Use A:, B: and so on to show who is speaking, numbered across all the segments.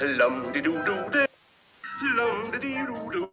A: Lum de doo doo doo. Lum de dee doo doo.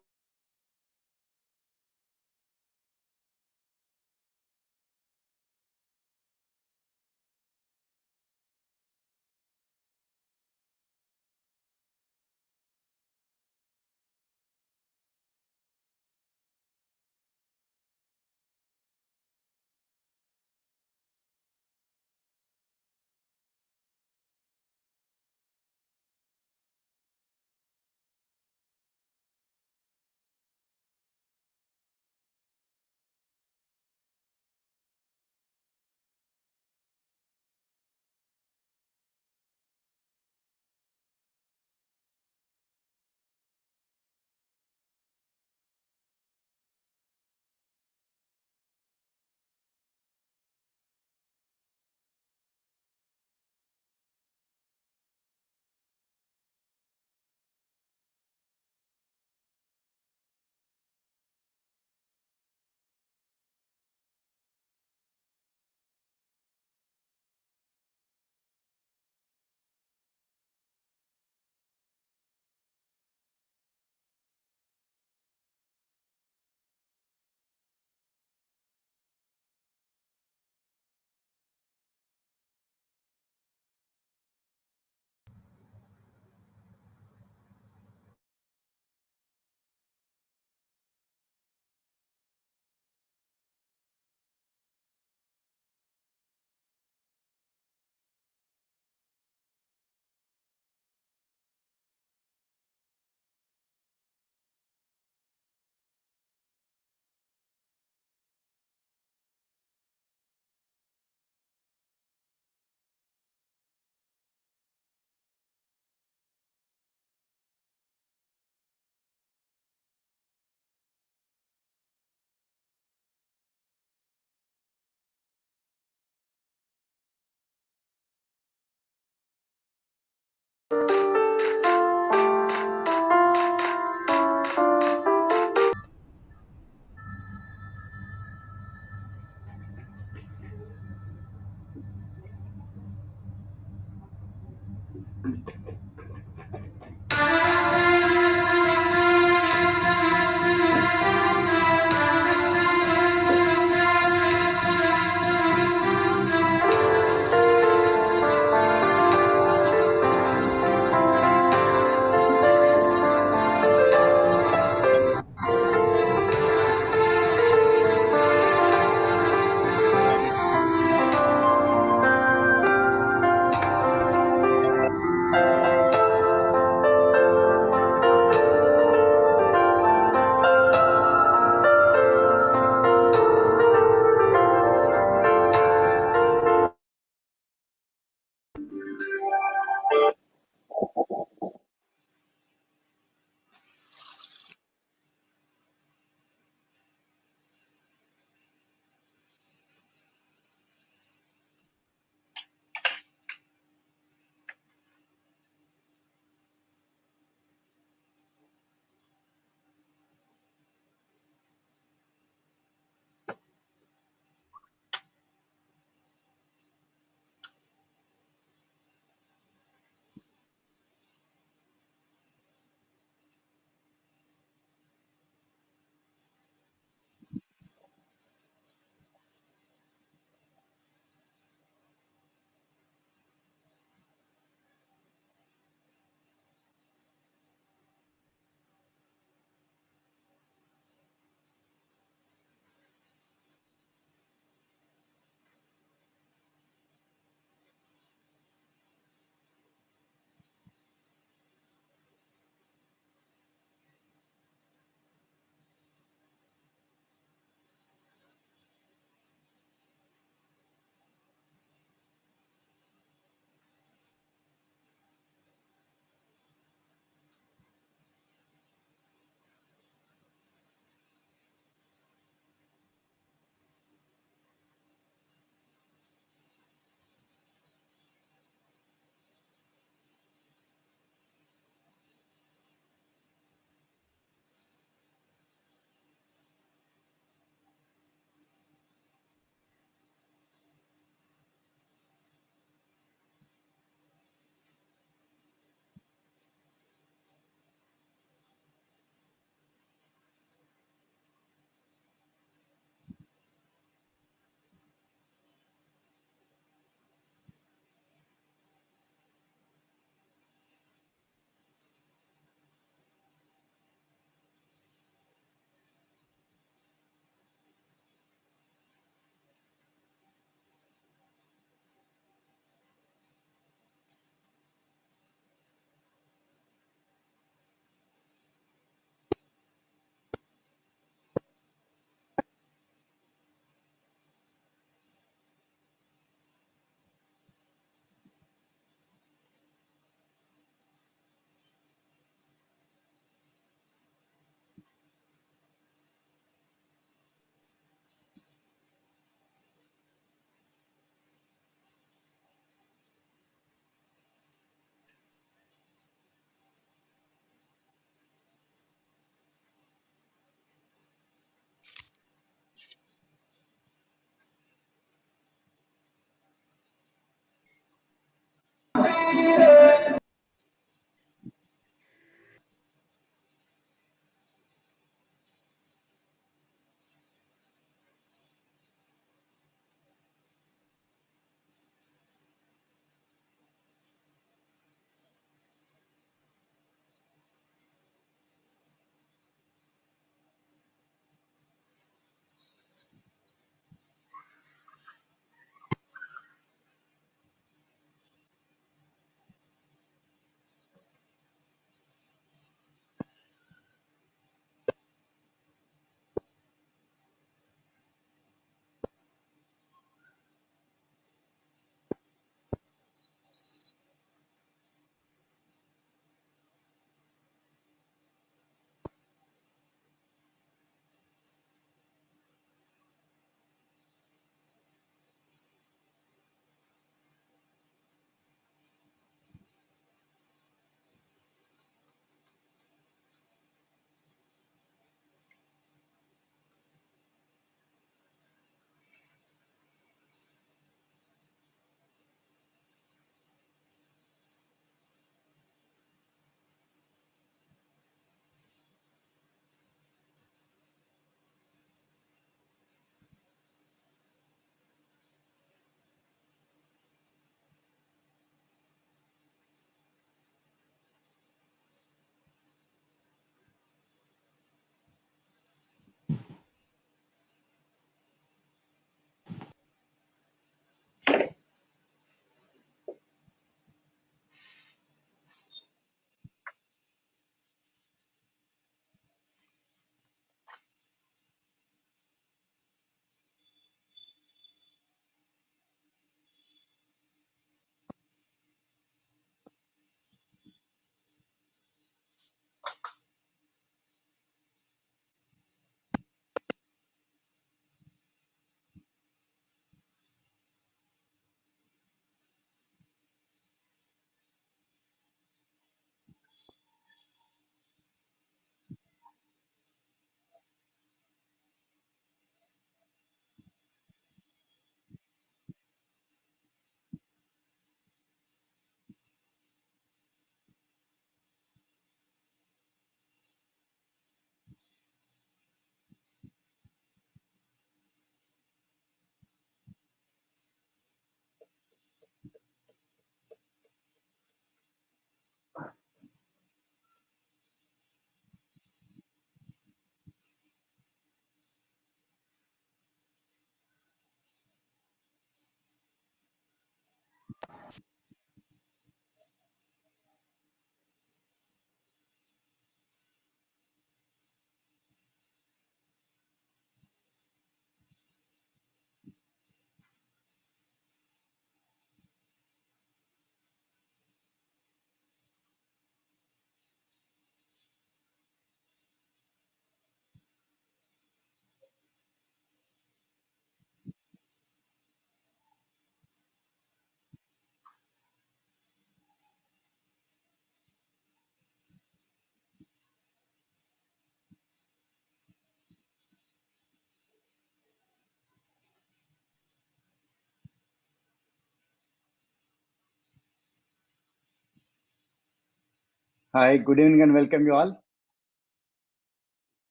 B: Hi, good evening and welcome you all.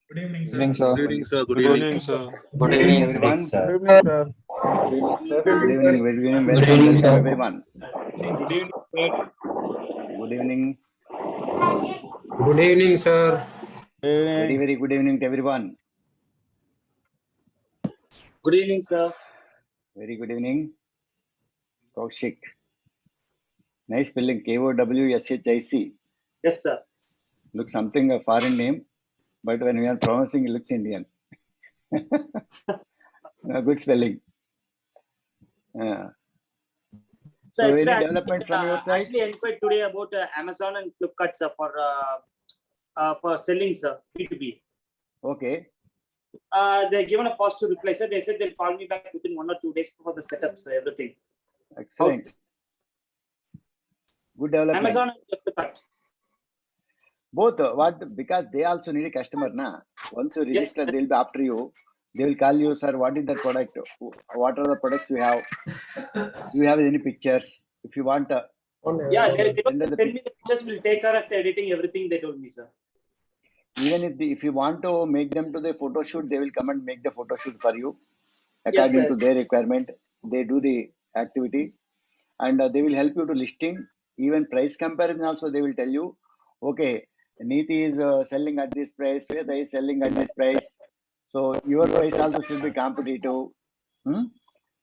C: Good evening, sir.
D: Evening, sir.
E: Good evening, sir. Good
F: Good
E: evening.
F: evening, sir.
B: Good evening, everyone.
D: Good
B: Good
D: evening, sir.
B: evening, very good evening,
D: Good
B: welcome,
D: evening,
B: welcome
D: sir.
B: everyone.
E: Good evening, sir.
B: Good evening,
D: Good evening, sir.
B: very, very good evening to everyone.
G: Good evening, sir.
B: Very good evening, Kaushik. Nice spelling, Kowshic.
G: Yes, sir.
B: Looks something a foreign name, but when we are pronouncing, it looks Indian. Good spelling.
G: So
B: So,
G: yesterday,
B: any development from your side?
G: actually, I inquired today about Amazon and Flipkart, sir, for selling, sir, B2B.
B: Okay,
G: They given a positive reply, sir. They said they'll call me back within 1 or 2 days for the setups, everything.
B: excellent. Good development.
G: Amazon and Flipkart.
B: Both, because they also need a customer, na. Once you register,
G: Yes.
B: they'll be after you. They will call you, sir, what is the product? What are the products you have? Do you have any pictures? If you want,
G: Yeah, they don't
B: send us the
G: send me the pictures. We'll take care of the editing, everything they told me, sir.
B: even if you want to make them to the photo shoot, they will come and make the photo shoot for you according to their requirement. They do the activity, and they will help you to listing. Even price comparison also they will tell you. Okay, Neeti is selling at this price. Sweta is selling at this price. So your price also should be competitive. Hmm?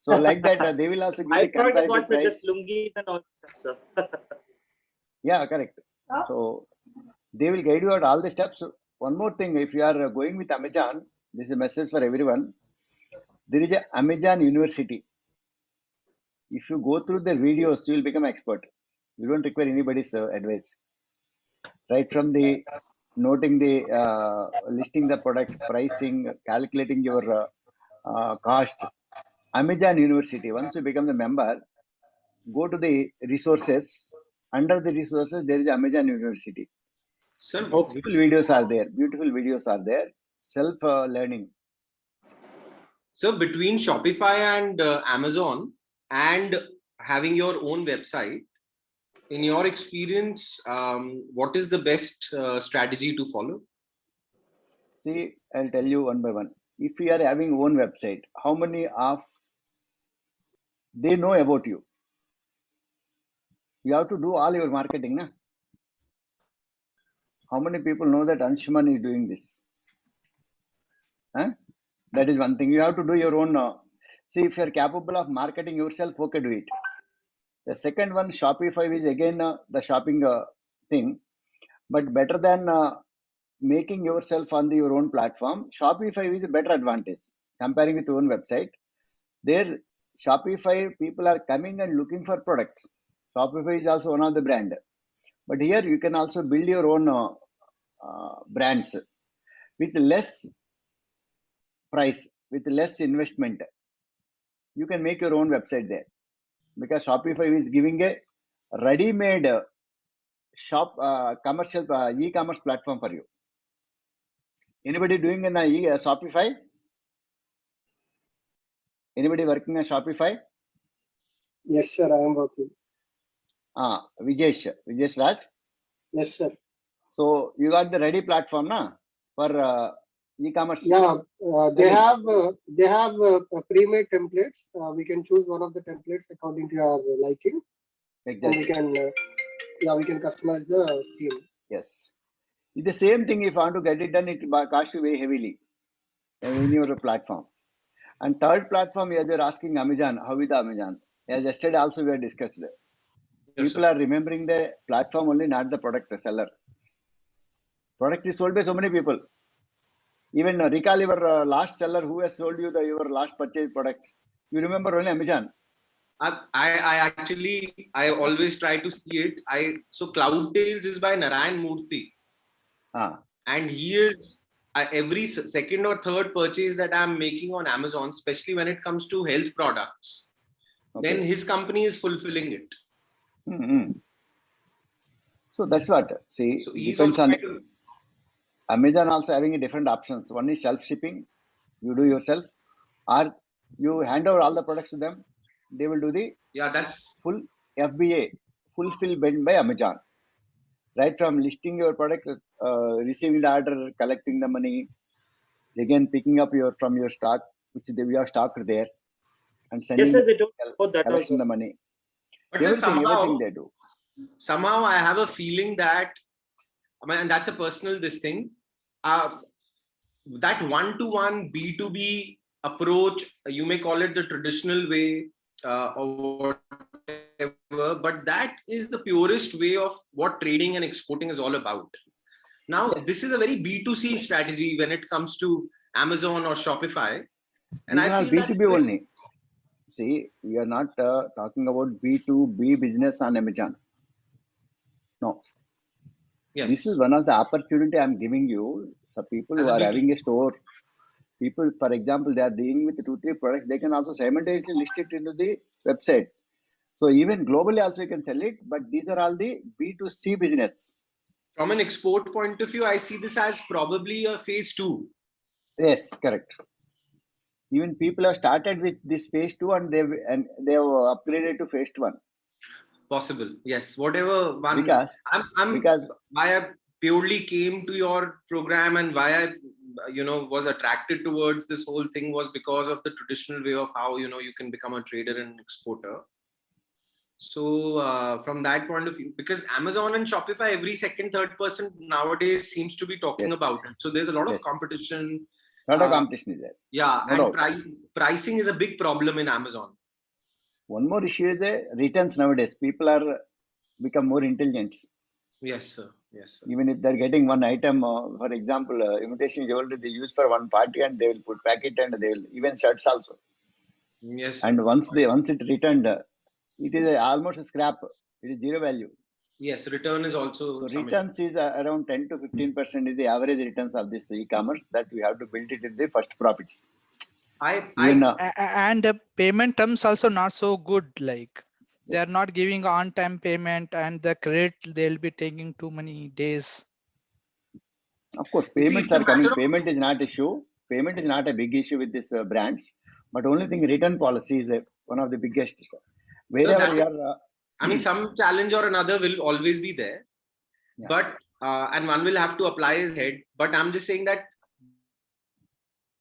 B: So like that, they will also give
G: I
B: the
G: thought it was
B: comparative
G: just
B: price.
G: lungis and all stuff, sir.
B: Yeah, correct. So they will guide you at all the steps. One more thing, if you are going with Amazon, this is a message for everyone. There is a Amazon University. If you go through the videos, you will become expert. You don't require anybody's advice. Right from the noting the listing the product, pricing, calculating your cost. Amazon University. Once you become the member, go to the resources. Under the resources, there is Amazon University.
E: Sir,
B: Beautiful videos are there. Beautiful videos are there. Self learning.
E: so between Shopify and Amazon and having your own website, in your experience, what is the best strategy to follow?
B: See, I'll tell you one by one. If you are having own website, how many of they know about you? You have to do all your marketing, na? How many people know that Anshuman is doing this? Huh? That is one thing. You have to do your own. See, if you are capable of marketing yourself, okay, do it. The second one, Shopify, is again the shopping thing, but better than making yourself on your own platform. Shopify is a better advantage comparing with your own website. There, Shopify people are coming and looking for products. Shopify is also one of the brand, but here you can also build your own brands with less price, with less investment. You can make your own website there because Shopify is giving a ready-made shop commercial e-commerce platform for you. Anybody doing in Shopify? Anybody working on Shopify?
H: Yes, sir, I am working.
B: Vijesh Raj.
H: Yes, sir.
B: So you got the ready platform, na, for e-commerce.
H: Yeah, they have pre-made templates. We can choose one of the templates according to our liking,
B: Exactly.
H: and we can customize the theme.
B: Yes. It's the same thing. If you want to get it done, it costs you very heavily in your platform. And third platform, as you're asking Amazon, how is the Amazon? As yesterday also we have discussed. People are remembering the platform only, not the product seller. Product is sold by so many people. Even recall your last seller who has sold you your last purchase product. You remember only Amazon.
E: I actually always try to see it. So Cloud Tales is by Narayan Murthy, and he is every second or third purchase that I'm making on Amazon, especially when it comes to health products, then his company is fulfilling it.
B: Mm-hmm. So that's what. See,
E: so
B: depends on Amazon also having a different options. One is self shipping, you do yourself, or you hand over all the products to them. They will do the
E: that's
B: full FBA, fulfillment by Amazon. right from listing your product, receiving the order, collecting the money, again picking up from your stock, which we have stocked there, and sending
G: Yes, sir, they don't support that
B: collection
G: also,
B: the
G: sir.
B: money.
E: But
B: Everything they do.
E: Somehow I have a feeling that, and that's a personal this thing, that one-to-one B2B approach, you may call it the traditional way or whatever, but that is the purest way of what trading and exporting is all about. Now, this is a very B2C strategy when it comes to Amazon or Shopify. And I feel
B: B2B only. See, we are not talking about B2B business on Amazon. No.
E: Yes.
B: This is one of the opportunity I'm giving you. So people who are having a store, people, for example, they are dealing with 2-3 products, they can also simultaneously list it into the website. So even globally also you can sell it, but these are all the B2C business.
E: From an export point of view, I see this as probably a phase 2.
B: Yes, correct. Even people have started with this phase 2 and they have upgraded to phase 1.
E: Possible, yes. Whatever one.
B: Because
E: why I purely came to your program and why I, was attracted towards this whole thing was because of the traditional way of how you can become a trader and exporter. So from that point of view, because Amazon and Shopify, every second, third person nowadays seems to be talking about it. So there's a lot of competition.
B: A lot of competition is there.
E: Yeah, no and pricing is a big problem in Amazon.
B: One more issue is returns nowadays. People are become more intelligent.
E: Yes, sir. Yes, sir.
B: Even if they're getting one item, for example, imitation jewelry they use for one party and they will put packet and they will even shirts also.
E: Yes, sir.
B: And once it returned, it is almost a scrap. It is zero value.
E: Yes, return is also.
B: So returns is around 10 to 15% is the average returns of this e-commerce that we have to build it in the first profits.
F: And the payment terms also not so good. Like they are not giving on-time payment, and the credit they'll be taking too many days.
B: Of course, payments are coming. Payment is not issue. Payment is not a big issue with these brands. But only thing, return policy is one of the biggest. Wherever you are,
E: some challenge or another will always be there. Yeah. But and one will have to apply his head. But I'm just saying that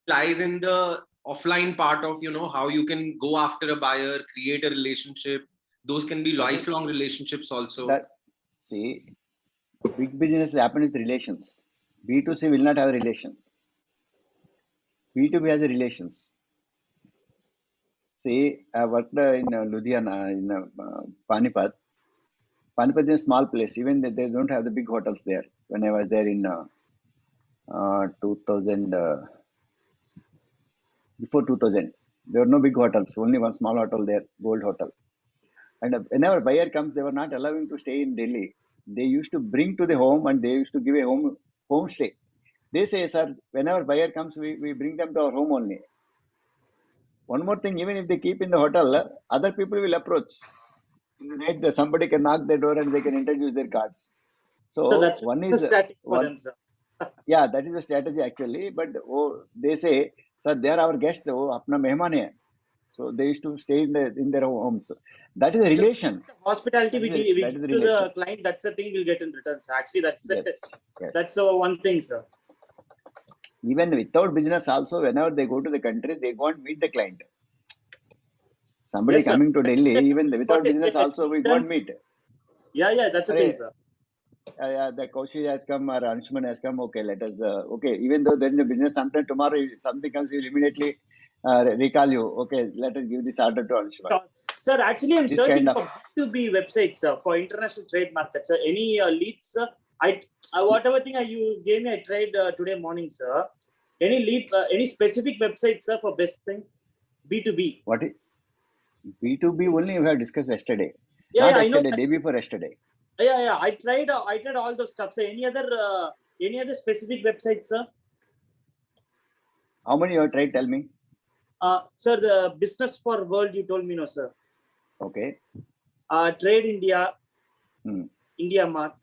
E: lies in the offline part of how you can go after a buyer, create a relationship. Those can be lifelong relationships also.
B: See, big business happen with relations. B2C will not have a relation. B2B has a relations. See, I worked in Ludhiana, in Panipat. Panipat is a small place. Even they don't have the big hotels there. When I was there in 2000, before 2000, there were no big hotels. Only one small hotel there, Gold Hotel. And whenever buyer comes, they were not allowing to stay in Delhi. They used to bring to the home and they used to give a home stay. They say, sir, whenever buyer comes, we bring them to our home only. One more thing, even if they keep in the hotel, other people will approach. In the night, somebody can knock the door and they can introduce their cards. So
G: that's
B: one is
G: strategy for them, sir.
B: Yeah, that is a strategy actually. But they say, sir, they are our guests. Apna mehman hai. So they used to stay in their homes. That is a relation.
G: Hospitality we give to the client. That's the thing we'll get in return. So actually, that's one thing, sir.
B: Even without business, also whenever they go to the country, they go and meet the client. Somebody coming to Delhi, even without business, also we go and meet.
G: Yeah, that's the thing, sir.
B: The Kaushik has come or Anshuman has come. Okay, let us. Okay, even though then the business, sometime tomorrow if something comes, he will immediately recall you. Okay, let us give this order to Anshuman.
G: Sir, actually, I'm searching for B2B websites for international trade markets. Any leads? Whatever thing you gave me, I tried today morning, sir. Any lead? Any specific websites, sir, for best thing? B2B.
B: What is B2B? Only we have discussed yesterday.
G: Yeah,
B: not yesterday, day before yesterday.
G: Yeah. I tried all those stuff. So any other specific websites, sir?
B: How many you have tried? Tell me.
G: Sir, the Business for World, you told me, no, sir.
B: Okay.
G: Trade India, India Mart,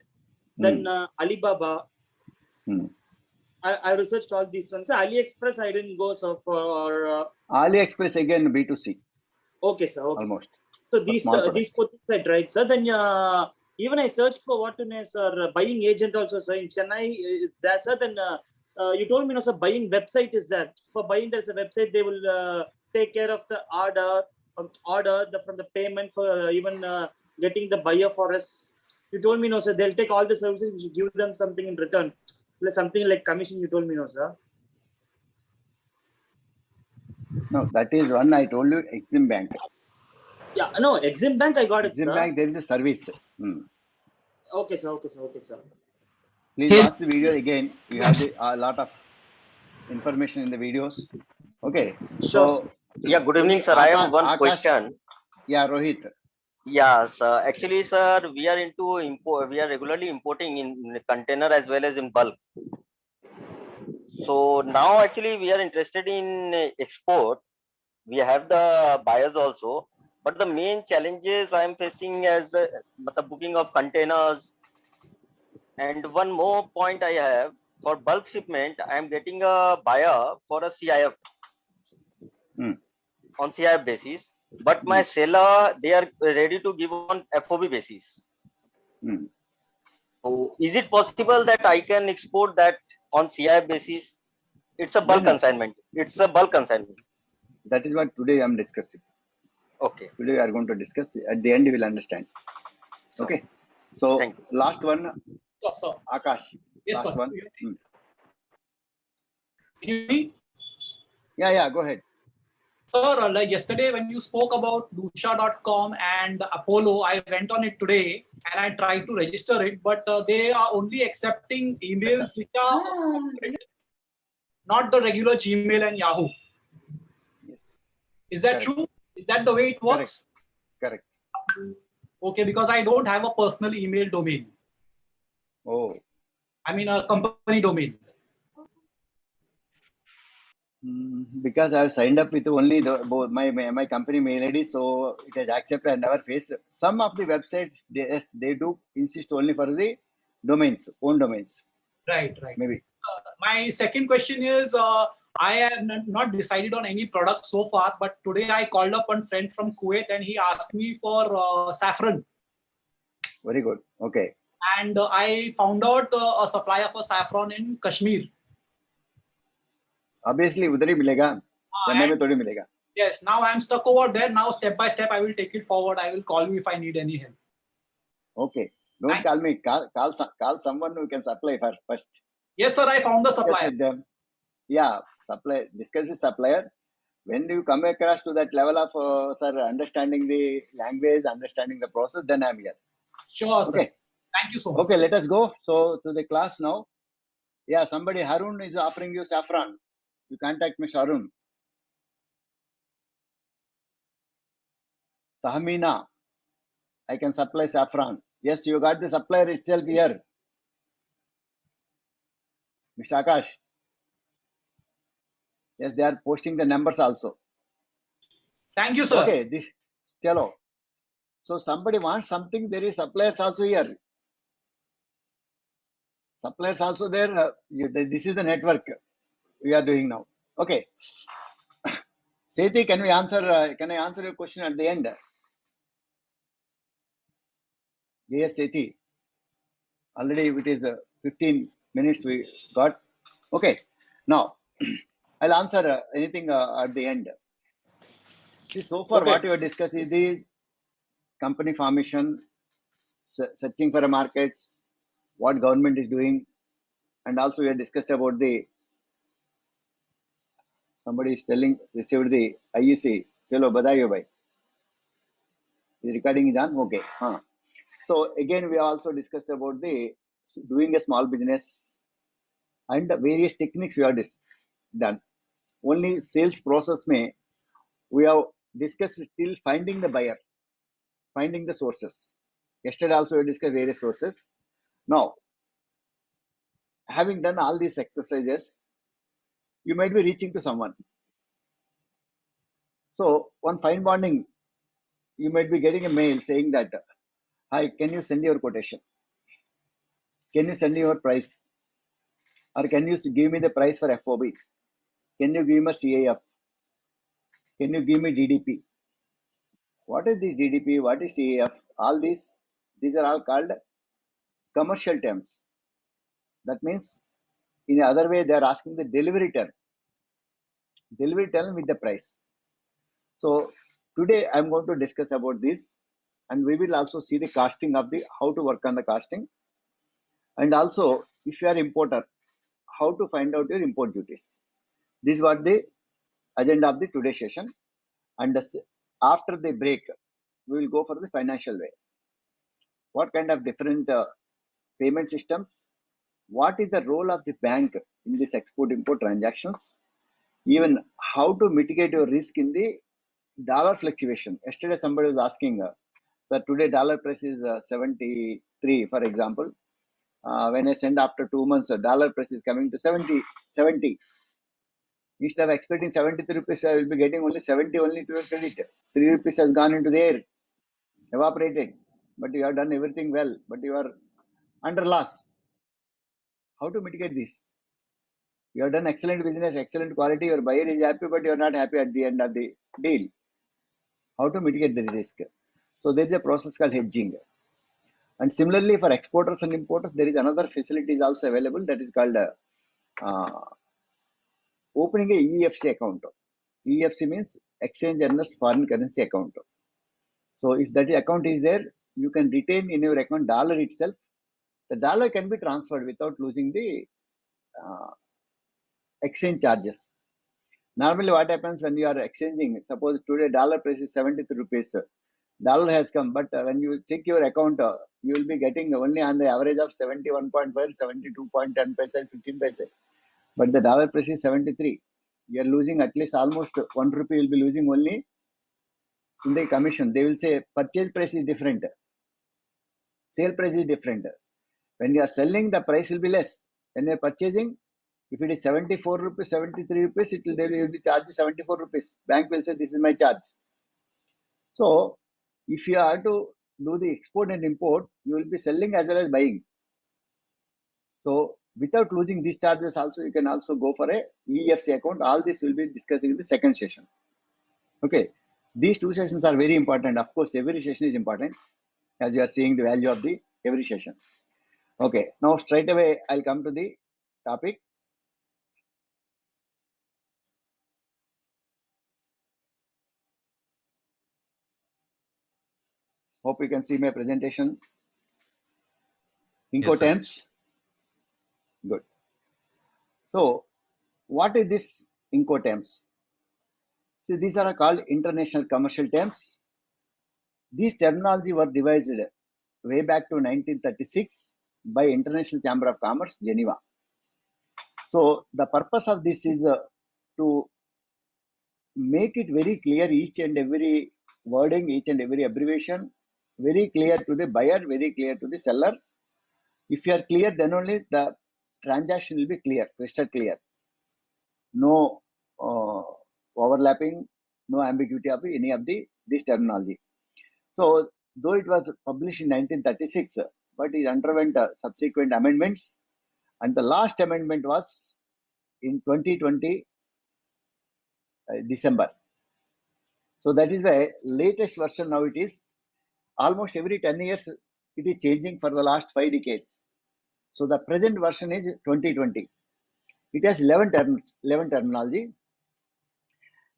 G: then Alibaba. I researched all these ones. AliExpress, I didn't go so for.
B: AliExpress again B2C.
G: Okay, sir. Okay.
B: Almost.
G: Sir. So these four things I tried, sir. Then even I searched for what to know, sir, buying agent also, sir, in Chennai. It's there, sir. Then you told me, no, sir, buying website is there. For buying, there's a website. They will take care of the order from the payment for even getting the buyer for us. You told me, no, sir, they'll take all the services. We should give them something in return, plus something like commission. You told me, no, sir.
B: No, that is one I told you. Exim Bank.
G: Yeah, no, Exim Bank. I got it,
B: Exim
G: sir.
B: Bank. There is a service.
G: Okay, sir. Okay, sir. Okay, sir.
B: Please watch the video again. You have a lot of information in the videos. Okay.
G: Sure.
B: So
I: yeah, good evening, sir. I have one question.
B: Yeah, Rohit.
I: Yes, actually, sir, we are into import. We are regularly importing in container as well as in bulk. So now, actually, we are interested in export. We have the buyers also, but the main challenges I am facing as the booking of containers. And one more point I have, for bulk shipment, I am getting a buyer for a CIF on CIF basis, but my seller, they are ready to give on FOB basis. So is it possible that I can export that on CIF basis? It's a bulk consignment. It's a bulk consignment.
B: That is what today I am discussing.
I: Okay.
B: Today we are going to discuss. At the end, you will understand. Okay. So last one, Akash.
C: Yes,
B: last
C: sir.
B: one.
C: Can you hear me?
B: Yeah, go ahead.
C: Sir, like yesterday when you spoke about Lusha.com and Apollo, I went on it today and I tried to register it, but they are only accepting emails which are not the regular Gmail and Yahoo.
B: Yes.
C: Is that true? Is that the way it works?
B: Correct.
C: Okay, because I don't have a personal email domain.
B: Oh.
C: I mean a company domain.
B: Because I have signed up with only my company mail ID, so it has accepted. I never faced some of the websites. They do insist only for the domains, own domains.
C: Right.
B: Maybe.
C: My second question is, I have not decided on any product so far, but today I called up a friend from Kuwait and he asked me for saffron.
B: Very good. Okay.
C: And I found out a supplier for saffron in Kashmir.
B: Obviously, udhar hi milega. Chennai mein thodi milega.
C: Yes. Now I am stuck over there. Now step by step, I will take it forward. I will call you if I need any help.
B: Okay. Don't call me. Call someone who can supply first.
C: Yes, sir. I found the supplier.
B: Discuss with them. Yeah, discuss with supplier. When you come across to that level of understanding the language, understanding the process, then I'm here.
C: Sure, sir.
B: Okay.
C: Thank you so much.
B: Okay, let us go. So to the class now. Yeah, somebody, Harun is offering you saffron. You contact Mr. Harun. Tahmina, I can supply saffron. Yes, you got the supplier itself here. Mr. Akash. Yes, they are posting the numbers also.
C: Thank you, sir.
B: Okay, chalo. So somebody wants something, there is suppliers also here. Suppliers also there. This is the network we are doing now. Okay. Sethi, can I answer your question at the end? Yes, Sethi. Already it is 15 minutes we got. Okay. Now, I'll answer anything at the end. See, so far what you have discussed is the company formation, searching for markets, what government is doing, and also we have discussed about somebody is received the IEC. Chalo, badaiyo bhai. The recording is on? Okay. So again, we also discussed about doing a small business and various techniques we have done. Only sales process we have discussed till finding the buyer, finding the sources. Yesterday also we discussed various sources. Now, having done all these exercises, you might be reaching to someone. So one fine morning, you might be getting a mail saying that, hi, can you send your quotation? Can you send your price? Or can you give me the price for FOB? Can you give me CAF? Can you give me DDP? What is this DDP? What is CAF? All these These are all called commercial terms. That means in other way they are asking the delivery term with the price. So today I am going to discuss about this, and we will also see the costing of the how to work on the costing, and also if you are importer, how to find out your import duties. This is what the agenda of the today's session, and after the break we will go for the financial way. What kind of different payment systems? What is the role of the bank in this export-import transactions? Even how to mitigate your risk in the dollar fluctuation. Yesterday somebody was asking, sir, today dollar price is 73, for example. When I send after 2 months, dollar price is coming to 70. Instead of expecting 73 rupees, I will be getting only 70 only to your credit. 3 rupees has gone into the air, evaporated. But you have done everything well, but you are under loss. How to mitigate this? You have done excellent business, excellent quality, your buyer is happy, but you are not happy at the end of the deal. How to mitigate the risk? So there is a process called hedging. And similarly for exporters and importers, there is another facility is also available, that is called opening a EFC account. EFC means Exchange Earners Foreign Currency Account. So if that account is there, you can retain in your account dollar itself. The dollar can be transferred without losing the exchange charges. Normally what happens when you are exchanging, suppose today dollar price is 73 rupees, dollar has come, but when you check your account, you will be getting only on the average of 71.5, 72.10 paise, 15 paise. But the dollar price is 73. You are losing at least almost 1 rupee, you will be losing only in the commission. They will say purchase price is different, sale price is different. When you are selling, the price will be less. When you are purchasing, if it is 74 rupees, 73 rupees, they will be charged 74 rupees. Bank will say this is my charge. So if you are to do the export and import, you will be selling as well as buying. So without losing these charges also, you can also go for a EFC account. All this will be discussing in the second session. Okay. These two sessions are very important. Of course, every session is important, as you are seeing the value of the every session. Okay. Now straight away, I'll come to the topic. Hope you can see my presentation. Incoterms. Yes, good. So what is this Incoterms? So these are called international commercial terms. These terminology were devised way back to 1936 by International Chamber of Commerce, Geneva. So the purpose of this is to make it very clear, each and every wording, each and every abbreviation, very clear to the buyer, very clear to the seller. If you are clear, then only the transaction will be clear, crystal clear. No overlapping, no ambiguity of any of this terminology. So though it was published in 1936, but it underwent subsequent amendments, and the last amendment was in 2020 December. So that is why latest version now it is almost every 10 years it is changing for the last 5 decades. So the present version is 2020. It has 11 terminology.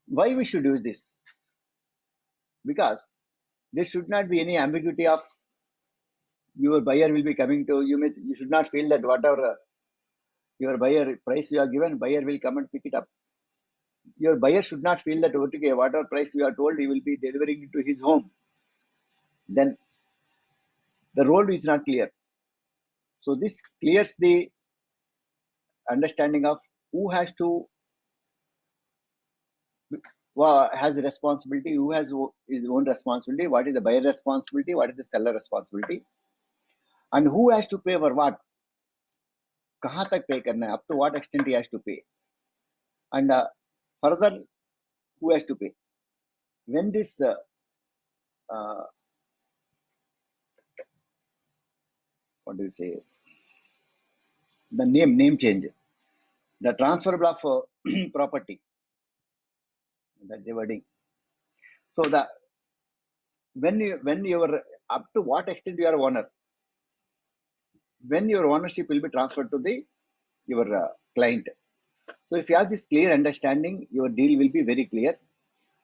B: Why we should use this? Because there should not be any ambiguity of your buyer will be coming to you. You should not feel that whatever your buyer price you are given, buyer will come and pick it up. Your buyer should not feel that okay, whatever price you are told, he will be delivering it to his home. Then the role is not clear. So this clears the understanding of who has to has responsibility, who has his own responsibility, what is the buyer responsibility, what is the seller responsibility, and who has to pay for what. कहाँ तक pay करना है, up to what extent he has to pay, and further who has to pay. When this what do you say, the name change, the transfer of property, that the wording. So the when your up to what extent you are owner. When your ownership will be transferred to your client. So if you have this clear understanding, your deal will be very clear.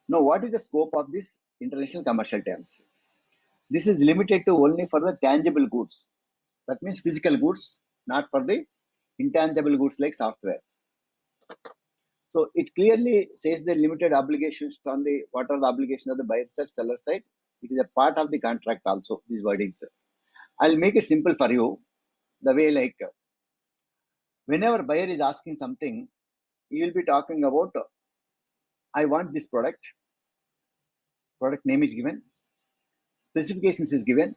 B: Now, what is the scope of this international commercial terms? This is limited to only for the tangible goods. That means physical goods, not for the intangible goods like software. So it clearly says the limited obligations on the what are the obligations of the buyer side, seller side. It is a part of the contract also, these wordings. I'll make it simple for you. The way like whenever buyer is asking something, he will be talking about I want this product name is given, specifications is given,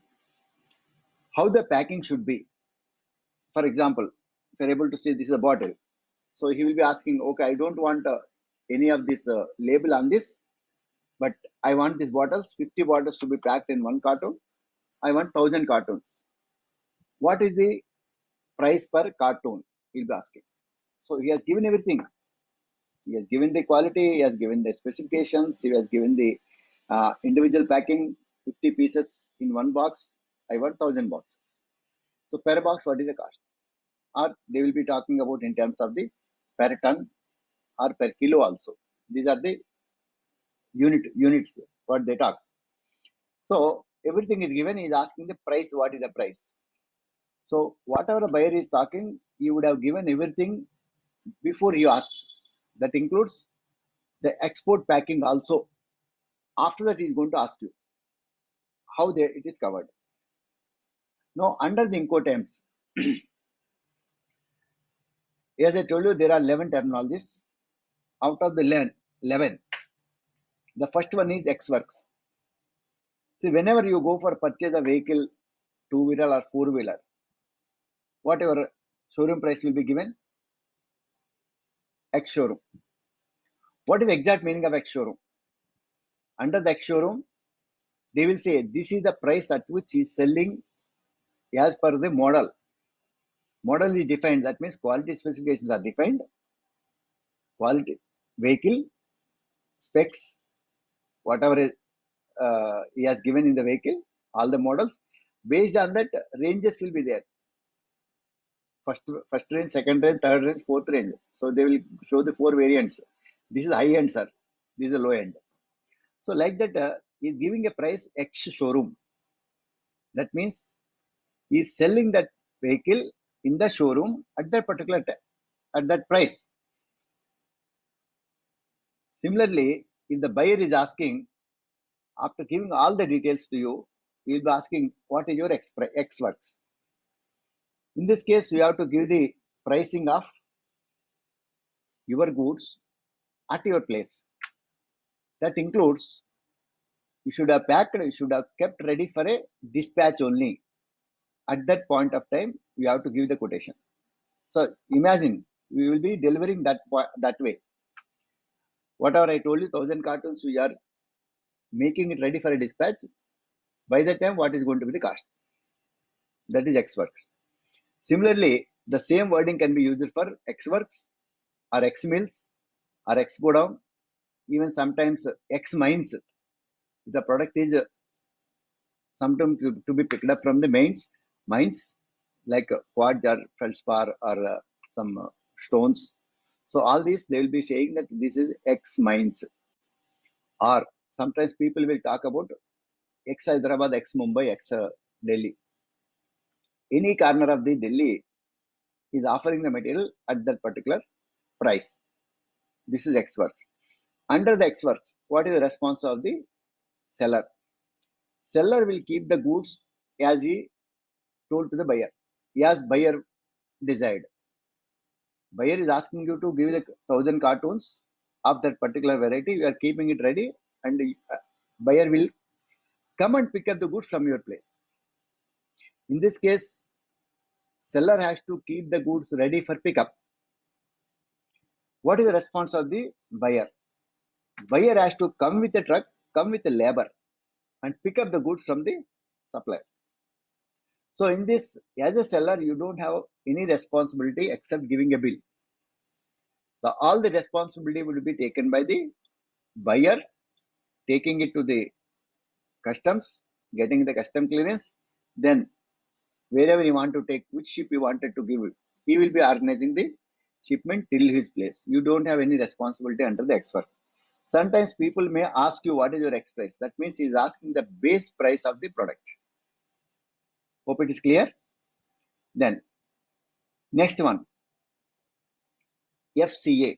B: how the packing should be. For example, if you're able to say this is a bottle, so he will be asking, okay, I don't want any of this label on this, but I want these bottles, 50 bottles to be packed in one carton. I want 1000 cartons. What is the price per carton? He'll be asking. So he has given everything. He has given the quality, he has given the specifications, he has given the individual packing, 50 pieces in one box. I want 1000 boxes. So per box, what is the cost? Or they will be talking about in terms of the per ton or per kilo also. These are the units what they talk. So everything is given. He is asking the price. What is the price? So whatever the buyer is talking, you would have given everything before he asks. That includes the export packing also. After that, he is going to ask you how it is covered. Now, under the Incoterms, as I told you, there are 11 terminologies. Out of the 11, the first one is X works. See, whenever you go for purchase a vehicle, two-wheeler or four-wheeler, whatever showroom price will be given, X showroom. What is the exact meaning of X showroom? Under the X showroom, they will say this is the price at which he is selling as per the model. Model is defined. That means quality specifications are defined. Quality, vehicle, specs, whatever he has given in the vehicle, all the models. Based on that, ranges will be there. First range, second range, third range, fourth range. So they will show the 4 variants. This is high end, sir. This is a low end. So like that, he is giving a price X showroom. That means he is selling that vehicle in the showroom at that particular time, at that price. Similarly, if the buyer is asking, after giving all the details to you, he will be asking, what is your X works? In this case, you have to give the pricing of your goods at your place. That includes, you should have packed, you should have kept ready for a dispatch only. At that point of time, you have to give the quotation. So imagine, we will be delivering that way. Whatever I told you, 1000 cartons, we are making it ready for a dispatch. By the time, what is going to be the cost? That is X works. Similarly, the same wording can be used for X works or X mills or X go down, even sometimes X mines. The product is sometimes to be picked up from the mines like quartz or feldspar or some stones. So all these, they will be saying that this is X mines. Or sometimes people will talk about X Hyderabad, X Mumbai, X Delhi. Any corner of the Delhi is offering the material at that particular price. This is X works. Under the X works, what is the response of the seller? Seller will keep the goods as he told to the buyer, as buyer desired. Buyer is asking you to give the 1000 cartons of that particular variety. You are keeping it ready, and the buyer will come and pick up the goods from your place. In this case, seller has to keep the goods ready for pickup. What is the response of the buyer? Buyer has to come with a truck, come with a labor, and pick up the goods from the supplier. So in this, as a seller, you don't have any responsibility except giving a bill. So all the responsibility will be taken by the buyer, taking it to the customs, getting the custom clearance, then wherever you want to take, which ship you wanted to give it, he will be organizing the shipment till his place. You don't have any responsibility under the expert. Sometimes people may ask you what is your X price. That means he is asking the base price of the product. Hope it is clear. Then next one, FCA,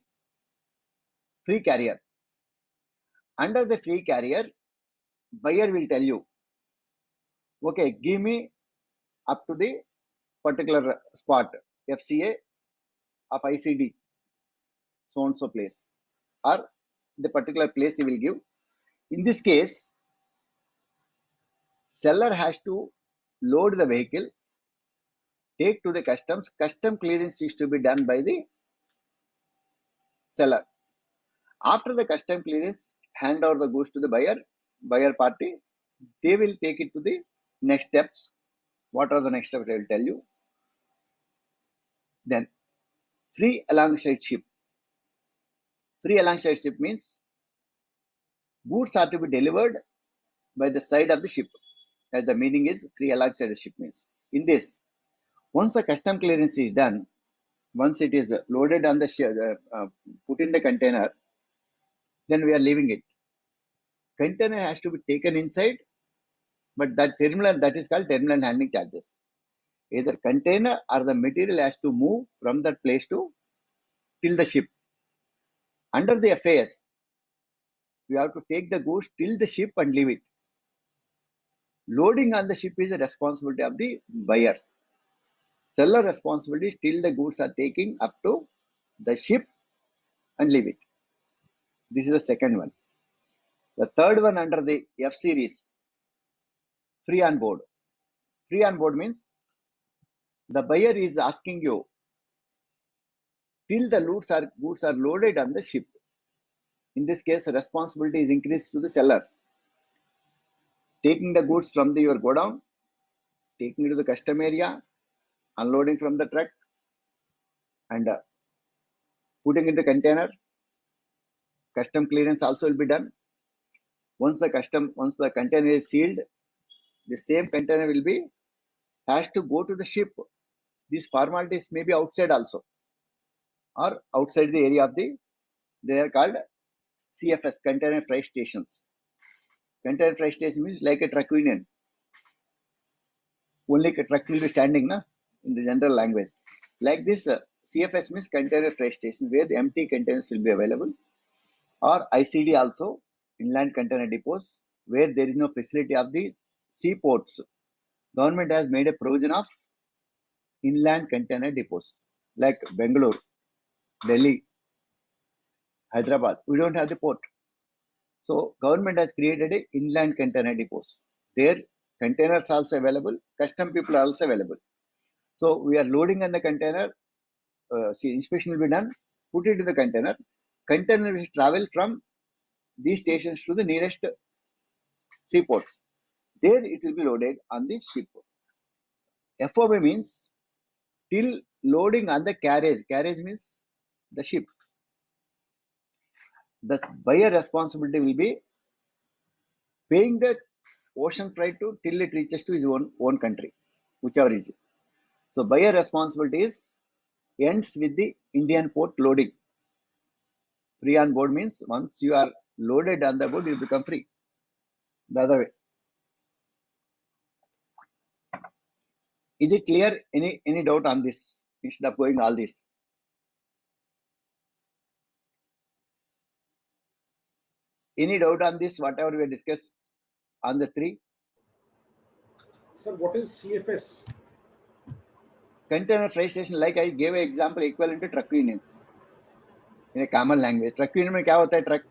B: free carrier. Under the free carrier, buyer will tell you, okay, give me up to the particular spot, FCA of ICD, so and so place, or the particular place he will give. In this case, seller has to load the vehicle, take to the customs. Custom clearance is to be done by the seller. After the custom clearance, hand over the goods to the buyer party. They will take it to the next steps. What are the next steps? I will tell you. Then free alongside ship. Free alongside ship means goods are to be delivered by the side of the ship. As the meaning is, free alongside the ship means. In this, once the custom clearance is done, once it is loaded on the ship, put in the container, then we are leaving it. Container has to be taken inside, but that is called terminal handling charges. Either container or the material has to move from that place to till the ship. Under the FAS, we have to take the goods till the ship and leave it. Loading on the ship is the responsibility of the buyer. Seller responsibility is till the goods are taking up to the ship and leave it. This is the second one. The third one under the F series, free on board. Free on board means the buyer is asking you till the goods are loaded on the ship. In this case, responsibility is increased to the seller. Taking the goods from your godown, taking it to the custom area, unloading from the truck, and putting in the container. Custom clearance also will be done. Once the container is sealed, the same container has to go to the ship. These formalities may be outside also, or outside the area of they are called CFS, container freight stations. Container freight station means like a truck union. Only a truck will be standing in the general language. Like this, CFS means container freight station, where the empty containers will be available. Or ICD also, inland container depots, where there is no facility of the seaports. Government has made a provision of inland container depots like Bangalore, Delhi, Hyderabad. We don't have the port. So government has created a inland container depots. There containers also available, custom people are also available. So we are loading on the container, inspection will be done, put it to the container. Container will travel from these stations to the nearest seaports. There it will be loaded on the ship. FOB means till loading on the carriage. Carriage means the ship. The buyer responsibility will be paying the ocean freight till it reaches to his own country, whichever is. So buyer responsibility ends with the Indian port loading. Free on board means once you are loaded on the board, you become free. The other way. Is it clear? Any doubt on this instead of going all this? Any doubt on this, whatever we discussed on the three?
J: Sir, what is CFS?
B: Container freight station, like I gave an example equivalent to truck union. In a common language, truck union में क्या होता है truck?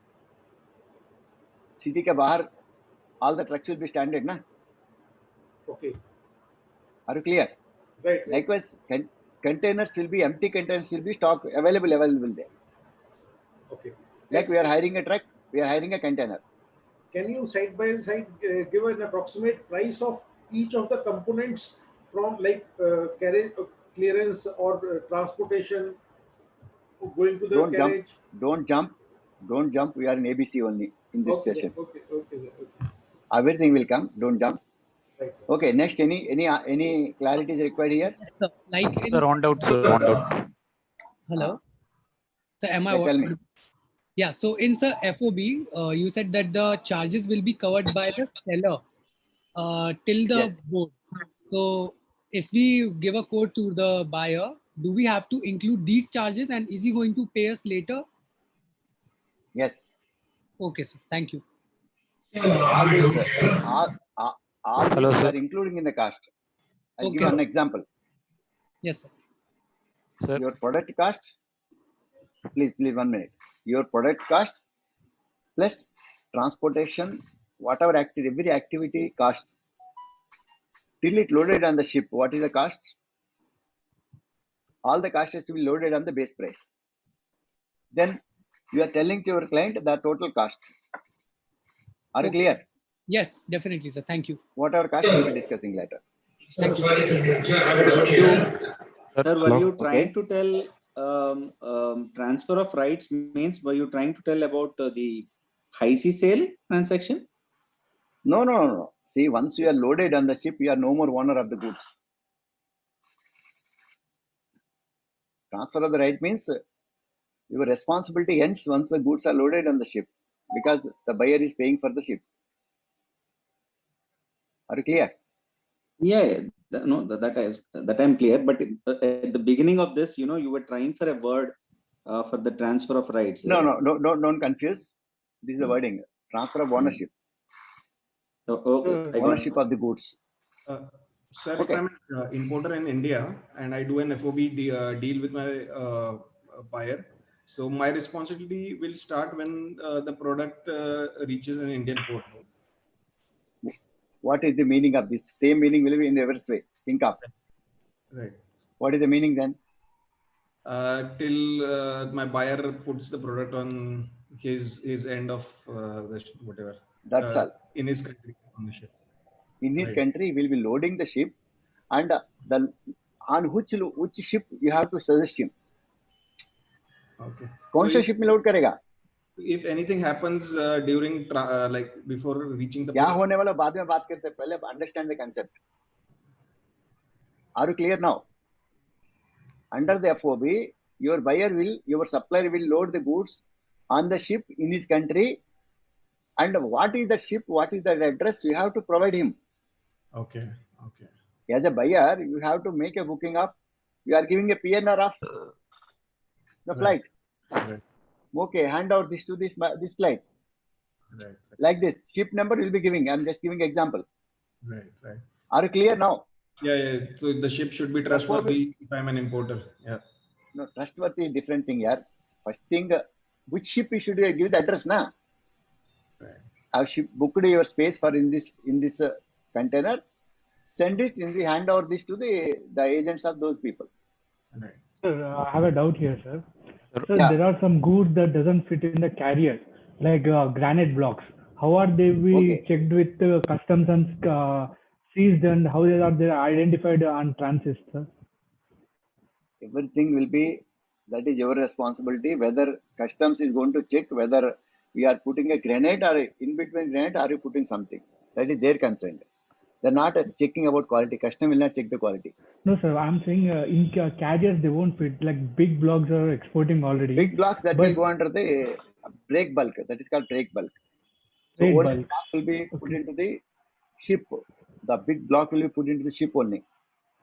B: City के बाहर all the trucks will be standard ना?
J: Okay.
B: Are you clear?
J: Right.
B: Likewise, containers will be empty. Containers will be stock available there.
J: Okay.
B: Like we are hiring a truck, we are hiring a container.
J: Can you side by side give an approximate price of each of the components from like carriage clearance or transportation going to the carriage?
B: Don't jump. We are in ABC only in this session.
J: Okay, sir. Okay.
B: Everything will come. Don't jump.
J: Right.
B: Okay, next, any clarity is required here?
K: Yes, sir. Like in,
L: Sir, one doubt, sir. One doubt.
K: hello. So am I?
B: Yeah, tell me.
K: Yeah. So in sir FOB, you said that the charges will be covered by the seller till the
B: Yes.
K: board. So if we give a quote to the buyer, do we have to include these charges, and is he going to pay us later?
B: Yes.
K: Okay, sir. Thank you.
B: All these, all
L: Hello,
B: these
L: sir.
B: are including in the cost. I'll give
K: Okay.
B: an example.
K: Yes, sir.
L: Sir.
B: Your product cost, please 1 minute. Your product cost plus transportation, whatever activity, every activity cost till it loaded on the ship. What is the cost? All the costs will be loaded on the base price. Then you are telling to your client the total cost. Are you clear?
K: Yes, definitely, sir. Thank you.
B: Whatever cost we'll be discussing later.
K: Thank you.
M: Sir, were you trying to tell transfer of rights means, were you trying to tell about the high sea sale transaction?
B: No. See, once you are loaded on the ship, you are no more owner of the goods. Transfer of the right means your responsibility ends once the goods are loaded on the ship, because the buyer is paying for the ship. Are you clear?
M: Yeah, no, that I'm clear. But at the beginning of this, you were trying for a word for the transfer of rights.
B: No, don't confuse. This is the wording: transfer of ownership.
M: Okay.
B: Ownership of the goods.
N: Sir,
B: Okay.
N: if I'm an importer in India and I do an FOB deal with my buyer, so my responsibility will start when the product reaches an Indian port.
B: What is the meaning of this? Same meaning will be in reverse way. Think of.
N: Right.
B: What is the meaning then?
N: Till my buyer puts the product on his end of whatever.
B: That's all.
N: In his country on the ship.
B: In his country, he will be loading the ship, and on which ship you have to suggest him.
N: Okay.
B: कौन सा ship में load करेगा?
N: If anything happens during like before reaching the
B: क्या
N: port,
B: होने वाला बाद में बात करते हैं, पहले understand the concept. Are you clear now? Under the FOB, your supplier will load the goods on the ship in his country, and what is that ship, what is that address, you have to provide him.
N: Okay.
B: As a buyer, you have to make a booking of, you are giving a PNR of the flight.
N: Right.
B: Okay, hand out this to this flight.
N: Right.
B: Like this, ship number will be giving. I'm just giving example.
N: Right.
B: Are you clear now?
N: Yeah. So the ship should be trustworthy if I'm an importer. Yeah.
B: No, trustworthy is different thing, yeah. First thing, which ship you should give the address, na?
N: Right.
B: I've booked your space for in this container. Send it in the hand over this to the agents of those people.
N: Right.
O: Sir, I have a doubt here, sir. So
B: Yeah.
O: there are some goods that doesn't fit in the carrier, like granite blocks. How are they checked with customs and seized, and how are they identified on transit, sir?
B: Everything will be, that is your responsibility. Whether customs is going to check whether we are putting a granite or in between granite, are you putting something? That is their concern. They're not checking about quality. Custom will not check the quality.
O: No, sir. I'm saying in carriers they won't fit. Like big blocks are exporting already.
B: Big blocks that will go under the break bulk. That is called break bulk. So
O: Break
B: only
O: bulk.
B: block will be put into the ship. The big block will be put into the ship only.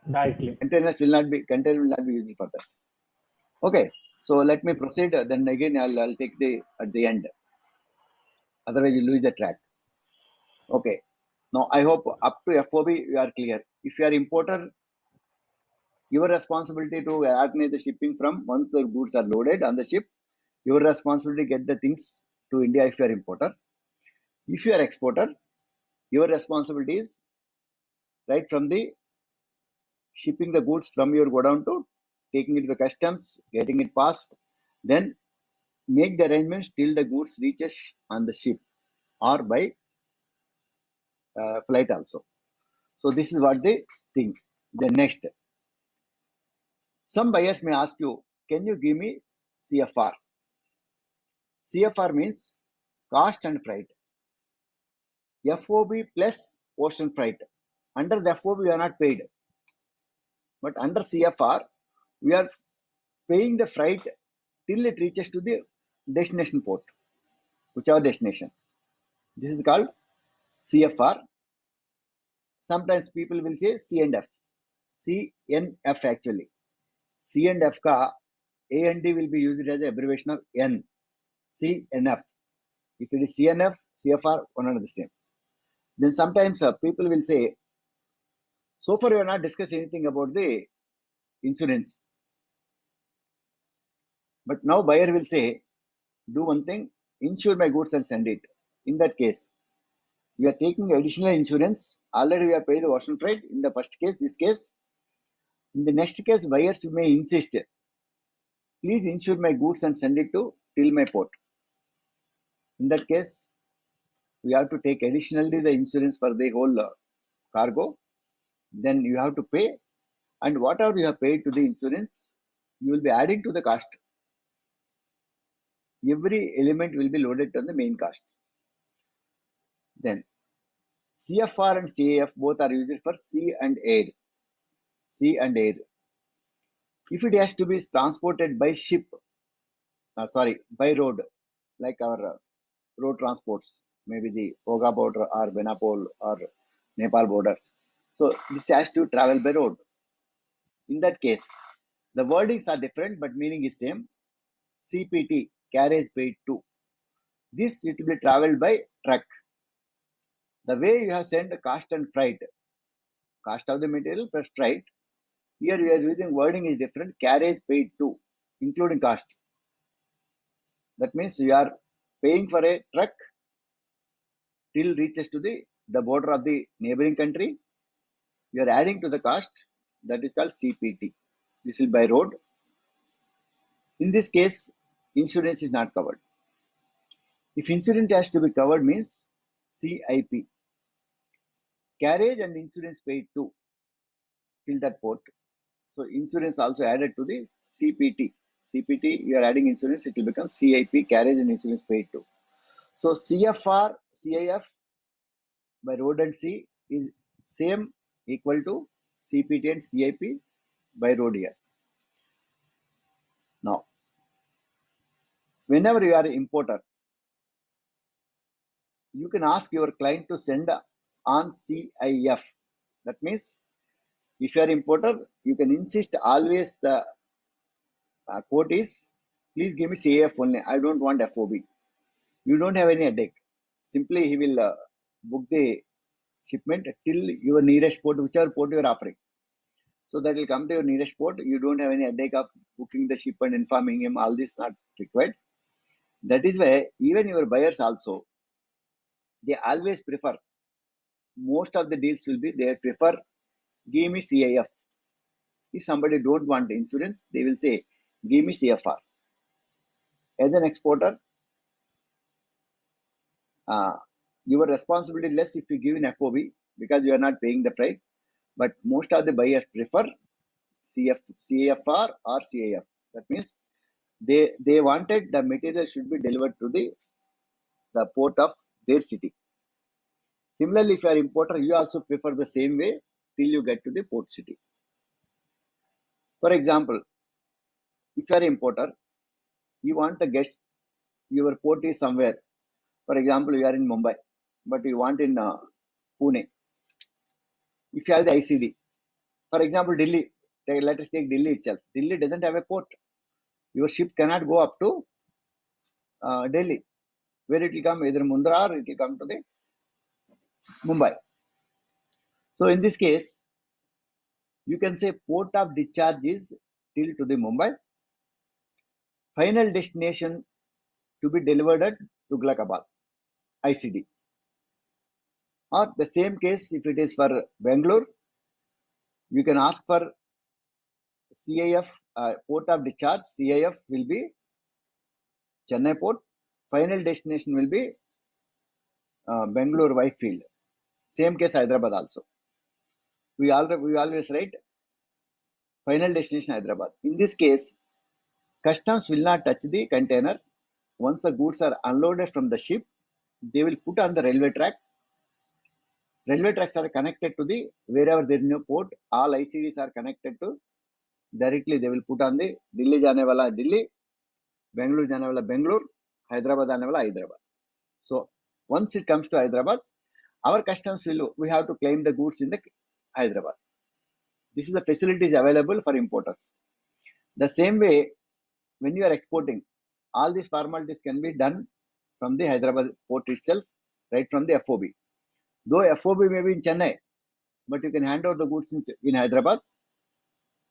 O: Directly.
B: Container will not be used for that. Okay. So let me proceed. Then again I'll take at the end. Otherwise you lose the track. Okay. Now I hope up to FOB you are clear. If you are importer, your responsibility to organize the shipping from once the goods are loaded on the ship. Your responsibility to get the things to India if you are importer. If you are exporter, your responsibility is right from the shipping the goods from your godown to taking it to the customs, getting it passed, then make the arrangements till the goods reaches on the ship or by flight also. So this is what they think. The next, some buyers may ask you, can you give me CFR? CFR means cost and freight. FOB plus ocean freight. Under the FOB, we are not paid. But under CFR, we are paying the freight till it reaches to the destination port, whichever destination. This is called CFR. Sometimes people will say C and F. CNF actually. C and F ka A and D will be used as an abbreviation of N. CNF. If it is CNF, CFR, one and the same. Then sometimes people will say, so far you have not discussed anything about the insurance. But now buyer will say, do one thing, insure my goods and send it. In that case, we are taking additional insurance. Already we have paid the ocean freight in the first case, this case. In the next case, buyers may insist, please insure my goods and send it to till my port. In that case, we have to take additionally the insurance for the whole cargo. Then you have to pay, and whatever you have paid to the insurance, you will be adding to the cost. Every element will be loaded on the main cost. Then CFR and CAF both are used for sea and air. Sea and air. If it has to be transported by ship, by road, like our road transports, maybe the Oga border or Benapole or Nepal border. So this has to travel by road. In that case, the wordings are different, but meaning is same. CPT, carriage paid to. This it will be traveled by truck. The way you have sent cost and freight, cost of the material plus freight, here we are using wording is different, carriage paid to, including cost. That means you are paying for a truck till reaches to the border of the neighboring country. You are adding to the cost, that is called CPT. This is by road. In this case, insurance is not covered. If insurance has to be covered means CIP. Carriage and insurance paid to till that port. So insurance also added to the CPT. CPT, you are adding insurance, it will become CIP, carriage and insurance paid to. So CFR, CIF by road and sea is same, equal to CPT and CIP by road here. Now, whenever you are an importer, you can ask your client to send on CIF. That means if you are importer, you can insist always the quote is, please give me CIF only. I don't want FOB. You don't have any headache. Simply he will book the shipment till your nearest port, whichever port you are offering. So that will come to your nearest port. You don't have any headache of booking the ship and informing him. All this not required. That is why even your buyers also, they always prefer, most of the deals will be, they prefer, give me CIF. If somebody don't want insurance, they will say, give me CFR. As an exporter, your responsibility less if you give in FOB because you are not paying the freight. But most of the buyers prefer CFR or CIF. That means they wanted the material should be delivered to the port of their city. Similarly, if you are importer, you also prefer the same way till you get to the port city. For example, if you are importer, you want to get your port is somewhere. For example, you are in Mumbai, but you want in Pune. If you have the ICD, for example, Delhi, let us take Delhi itself. Delhi doesn't have a port. Your ship cannot go up to Delhi, where it will come either Mundra or it will come to the Mumbai. So in this case, you can say port of discharge is till to the Mumbai. Final destination to be delivered at Tughlakabad, ICD. Or the same case, if it is for Bangalore, you can ask for CIF, port of discharge, CIF will be Chennai port. Final destination will be Bangalore Whitefield. Same case Hyderabad also. We always write final destination Hyderabad. In this case, customs will not touch the container. Once the goods are unloaded from the ship, they will put on the railway track. Railway tracks are connected to the wherever there is no port. All ICDs are connected to directly. They will put on the Delhi जाने वाला Delhi, Bangalore जाने वाला Bangalore, Hyderabad जाने वाला Hyderabad. So once it comes to Hyderabad, our customs we have to claim the goods in the Hyderabad. This is the facilities available for importers. The same way, when you are exporting, all these formalities can be done from the Hyderabad port itself, right from the FOB. Though FOB may be in Chennai, but you can hand over the goods in Hyderabad.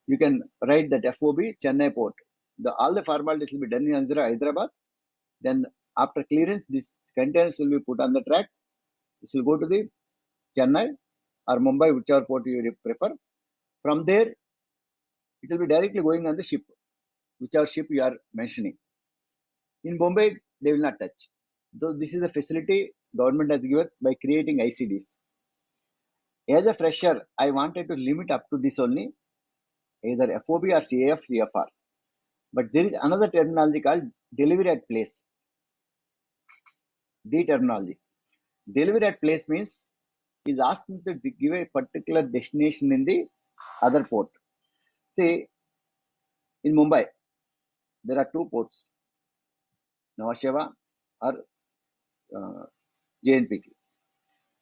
B: You can write that FOB Chennai port. All the formalities will be done in Hyderabad. Then after clearance, these containers will be put on the track. This will go to the Chennai or Mumbai, whichever port you prefer. From there, it will be directly going on the ship, whichever ship you are mentioning. In Bombay, they will not touch. So this is the facility government has given by creating ICDs. As a fresher, I wanted to limit up to this only, either FOB or CAF, CFR. But there is another terminology called delivery at place. D terminology. Delivery at place means is asking to give a particular destination in the other port. See, in Mumbai, there are two ports, Navasheva or JNPT.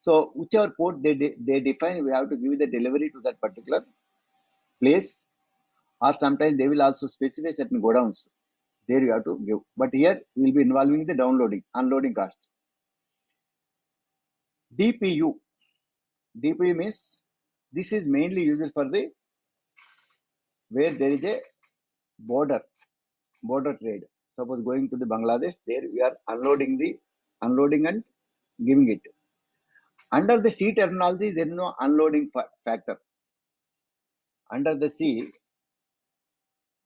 B: So whichever port they define, we have to give the delivery to that particular place, or sometimes they will also specify certain godowns. There you have to give. But here we will be involving the downloading, unloading cost. DPU. DPU means this is mainly used for the where there is a border trade. Suppose going to the Bangladesh, there we are unloading and giving it. Under the sea terminology, there is no unloading factor. Under the sea,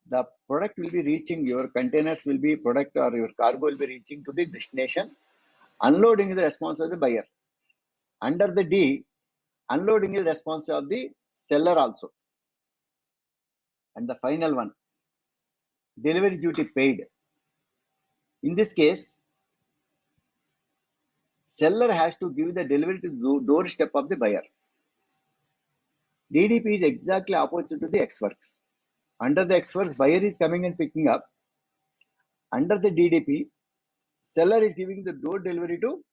B: the product will be reaching, your containers will be product or your cargo will be reaching to the destination. Unloading is the response of the buyer. Under the D, unloading is the response of the seller also. And the final one, delivery duty paid. In this case, seller has to give the delivery to the doorstep of the buyer. DDP is exactly opposite to the X-Works. Under the X-Works, buyer is coming and picking up. Under the DDP, seller is giving the door delivery to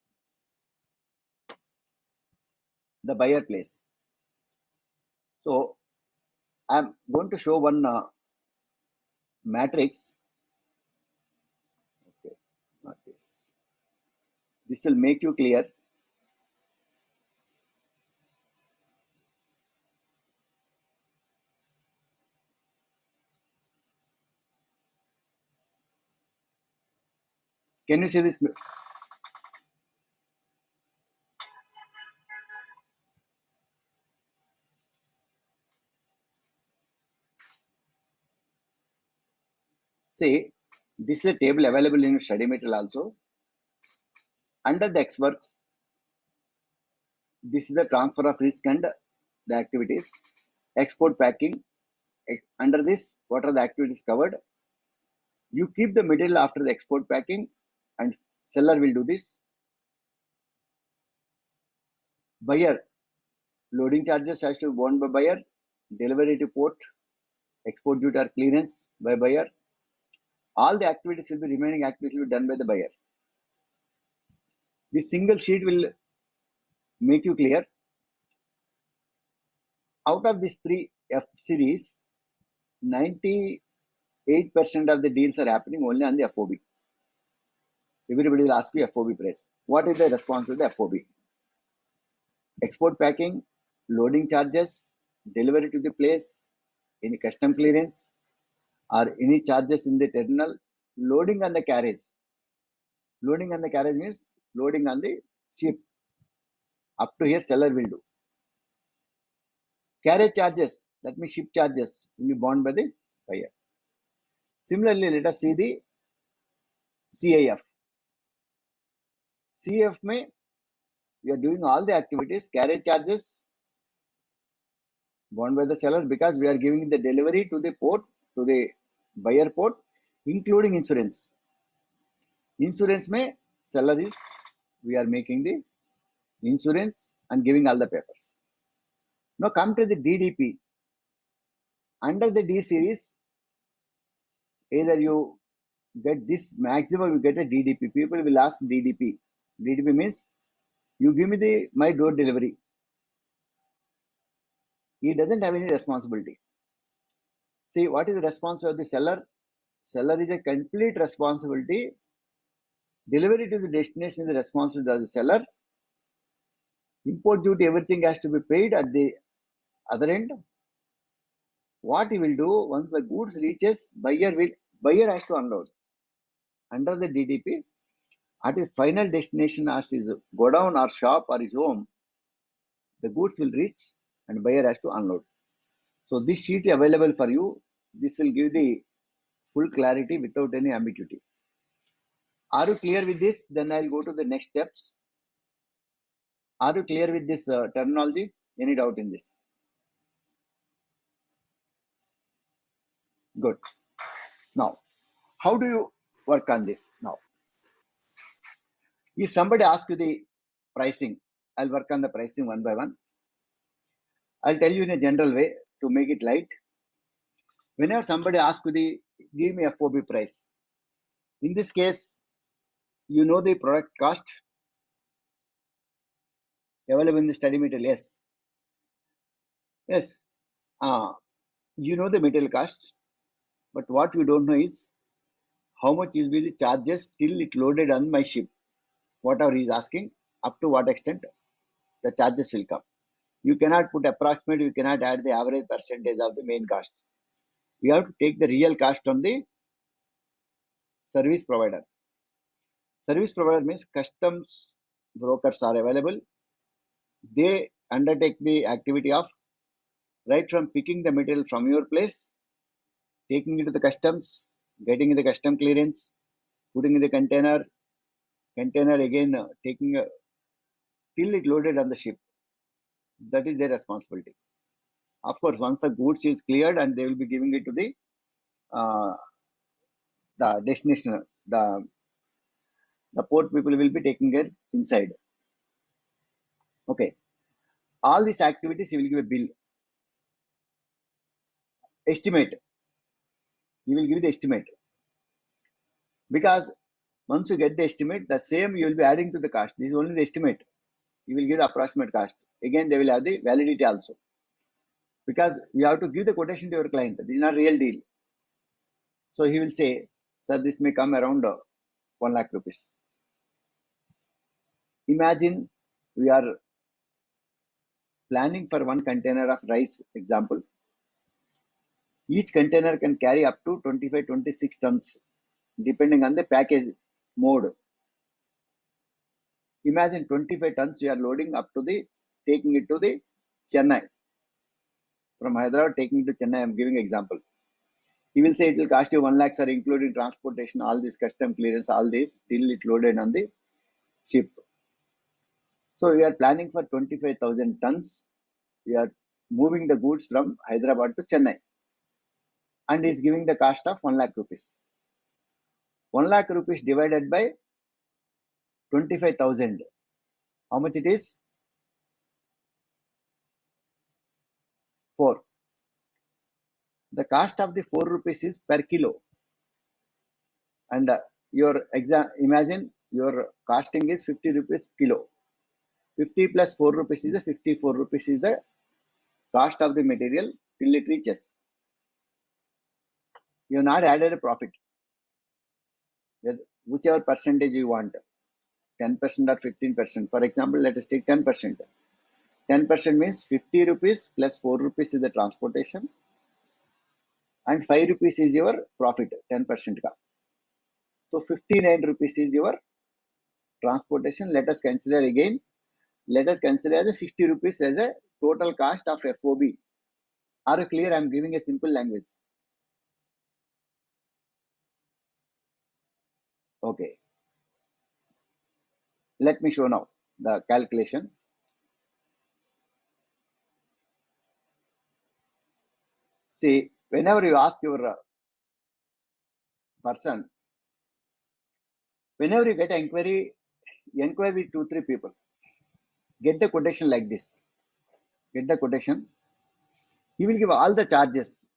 B: the buyer place. So I'm going to show one matrix. Okay, not this. This will make you clear. Can you see this? See, this is a table available in study material also. Under the X-Works, this is the transfer of risk and the activities. Export packing. Under this, what are the activities covered? You keep the material after the export packing and seller will do this. Buyer, loading charges has to be borne by buyer. Delivery to port, export duty or clearance by buyer. All the activities will be remaining activities will be done by the buyer. This single sheet will make you clear. Out of these three F series, 98% of the deals are happening only on the FOB. Everybody will ask you FOB price. What is the response to the FOB? Export packing, loading charges, delivery to the place, any custom clearance, or any charges in the terminal, loading on the carriage. Loading on the carriage means loading on the ship. Up to here, seller will do. Carriage charges, that means ship charges, will be borne by the buyer. Similarly, let us see the CIF. CIF may we are doing all the activities, carriage charges borne by the seller because we are giving the delivery to the port, to the buyer port, including insurance. Insurance may seller is, we are making the insurance and giving all the papers. Now come to the DDP. Under the D series, either you get this maximum, you get a DDP. People will ask DDP. DDP means you give me my door delivery. He doesn't have any responsibility. See, what is the responsibility of the seller? Seller is a complete responsibility. Delivery to the destination is the responsibility of the seller. Import duty, everything has to be paid at the other end. What he will do once the goods reaches, buyer has to unload. Under the DDP, at his final destination as his godown or shop or his home, the goods will reach and buyer has to unload. So this sheet is available for you. This will give the full clarity without any ambiguity. Are you clear with this? Then I'll go to the next steps. Are you clear with this terminology? Any doubt in this? Good. Now, how do you work on this now? If somebody asks you the pricing, I'll work on the pricing one by one. I'll tell you in a general way to make it light. Whenever somebody asks you give me a FOB price. In this case, you know the product cost available in the study material. Yes. Yes. You know the material cost, but what you don't know is how much will be the charges till it loaded on my ship. Whatever he is asking, up to what extent the charges will come. You cannot put approximate, you cannot add the average percentage of the main cost. You have to take the real cost from the service provider. Service provider means customs brokers are available. They undertake the activity of right from picking the material from your place, taking it to the customs, getting the custom clearance, putting in the container again taking till it loaded on the ship. That is their responsibility. Of course, once the goods is cleared and they will be giving it to the destination, the port people will be taking it inside. Okay. All these activities he will give a bill. Estimate. He will give the estimate. Because once you get the estimate, the same you will be adding to the cost. This is only the estimate. You will give the approximate cost. Again, they will have the validity also. Because you have to give the quotation to your client. This is not real deal. So he will say, sir, this may come around 1 lakh rupees. Imagine we are planning for one container of rice, example. Each container can carry up to 25-26 tons, depending on the package mode. Imagine 25 tons you are loading up to taking it to the Chennai. From Hyderabad, taking it to Chennai, I am giving example. He will say it will cost you 1 lakh, sir, including transportation, all this custom clearance, all this, till it loaded on the ship. So we are planning for 25,000 tons. We are moving the goods from Hyderabad to Chennai. And is giving the cost of 1 lakh rupees. 1 lakh rupees divided by 25,000. How much it is? 4. The cost of the 4 rupees is per kilo. And imagine your costing is 50 rupees kilo. 50 plus 4 rupees is 54 rupees is the cost of the material till it reaches. You have not added a profit. Whichever percentage you want, 10% or 15%. For example, let us take 10%. 10% means 50 rupees plus 4 rupees is the transportation and 5 rupees is your profit, 10%. So 59 rupees is your transportation. Let us consider again. Let us consider the 60 rupees as a total cost of FOB. Are you clear? I am giving a simple language. Okay. Let me show now the calculation. See, whenever you ask your person, whenever you get an inquiry with 2-3 people. get the quotation like this. Get the quotation. He will give all the charges.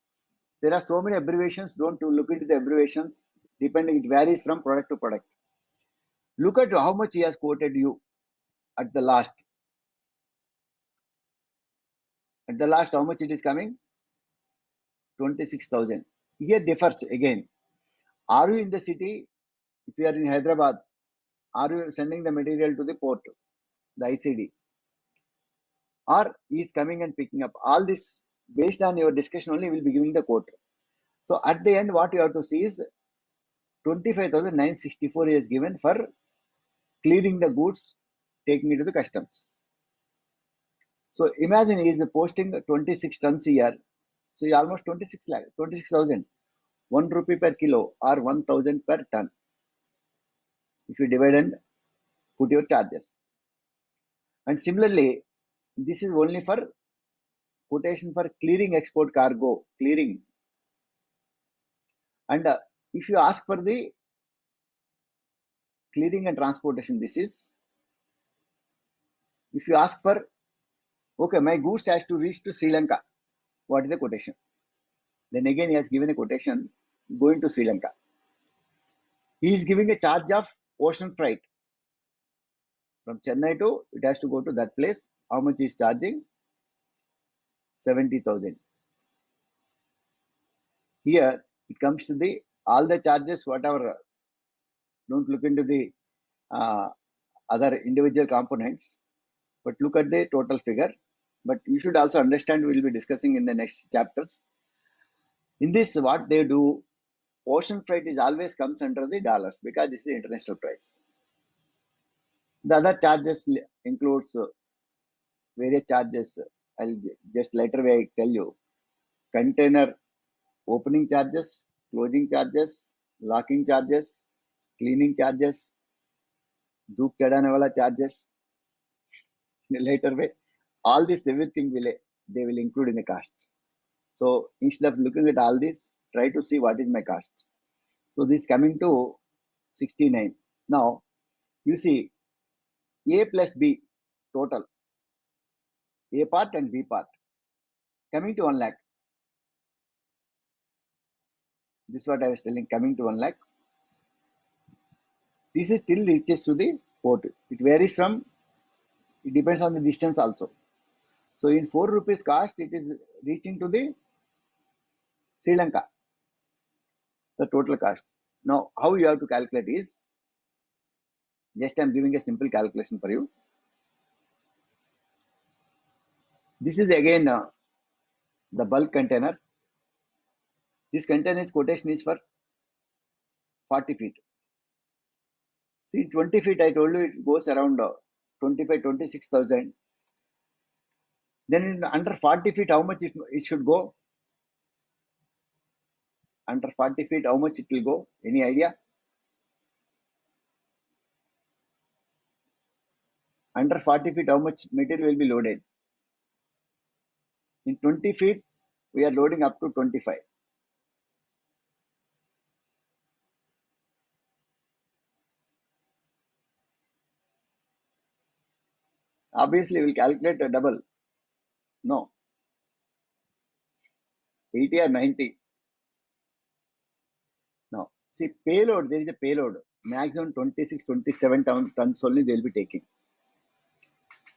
B: There are so many abbreviations. Don't look into the abbreviations. Depending, it varies from product to product. Look at how much he has quoted you at the last. At the last, how much it is coming? 26,000. Here differs again. Are you in the city? If you are in Hyderabad, are you sending the material to the port, the ICD? Or he is coming and picking up? All this based on your discussion only will be giving the quote. So at the end, what you have to see is 25,964 is given for clearing the goods, taking it to the customs. So imagine he is posting 26 tons a year. So almost 26,000. 1 rupee per kilo or 1,000 per ton. If you divide and put your charges. And similarly, this is only for quotation for clearing export cargo, clearing. And if you ask for the clearing and transportation, this is, if you ask for, okay, my goods has to reach to Sri Lanka, what is the quotation? Then again, he has given a quotation going to Sri Lanka. He is giving a charge of ocean freight. From Chennai to, it has to go to that place. How much is charging? 70,000. Here, it comes to the, all the charges, whatever, don't look into the other individual components, but look at the total figure. But you should also understand, we will be discussing in the next chapters. In this, what they do, ocean freight is always comes under the dollars because this is the international price. The other charges includes various charges. I'll just later way tell you. Container opening charges, closing charges, locking charges, cleaning charges, धूप चढ़ाने वाला charges. In a later way, all this everything they will include in the cost. So instead of looking at all this, try to see what is my cost. So this coming to 69. Now you see A plus B total, A part and B part, coming to 1 lakh. This is what I was telling, coming to 1 lakh. This is still reaches to the port. It varies from, it depends on the distance also. So in 4 rupees cost, it is reaching to the Sri Lanka, the total cost. Now, how you have to calculate is, just I am giving a simple calculation for you. This is again the bulk container. This container's quotation is for 40 feet. See, 20 feet, I told you it goes around 26,000. Then under 40 feet, how much it should go? Under 40 feet, how much it will go? Any idea? Under 40 feet, how much material will be loaded? In 20 feet, we are loading up to 25. Obviously, we will calculate a double. No. 80 or 90. Now, see, payload, there is a payload. Maximum 26, 27 tons only they will be taking.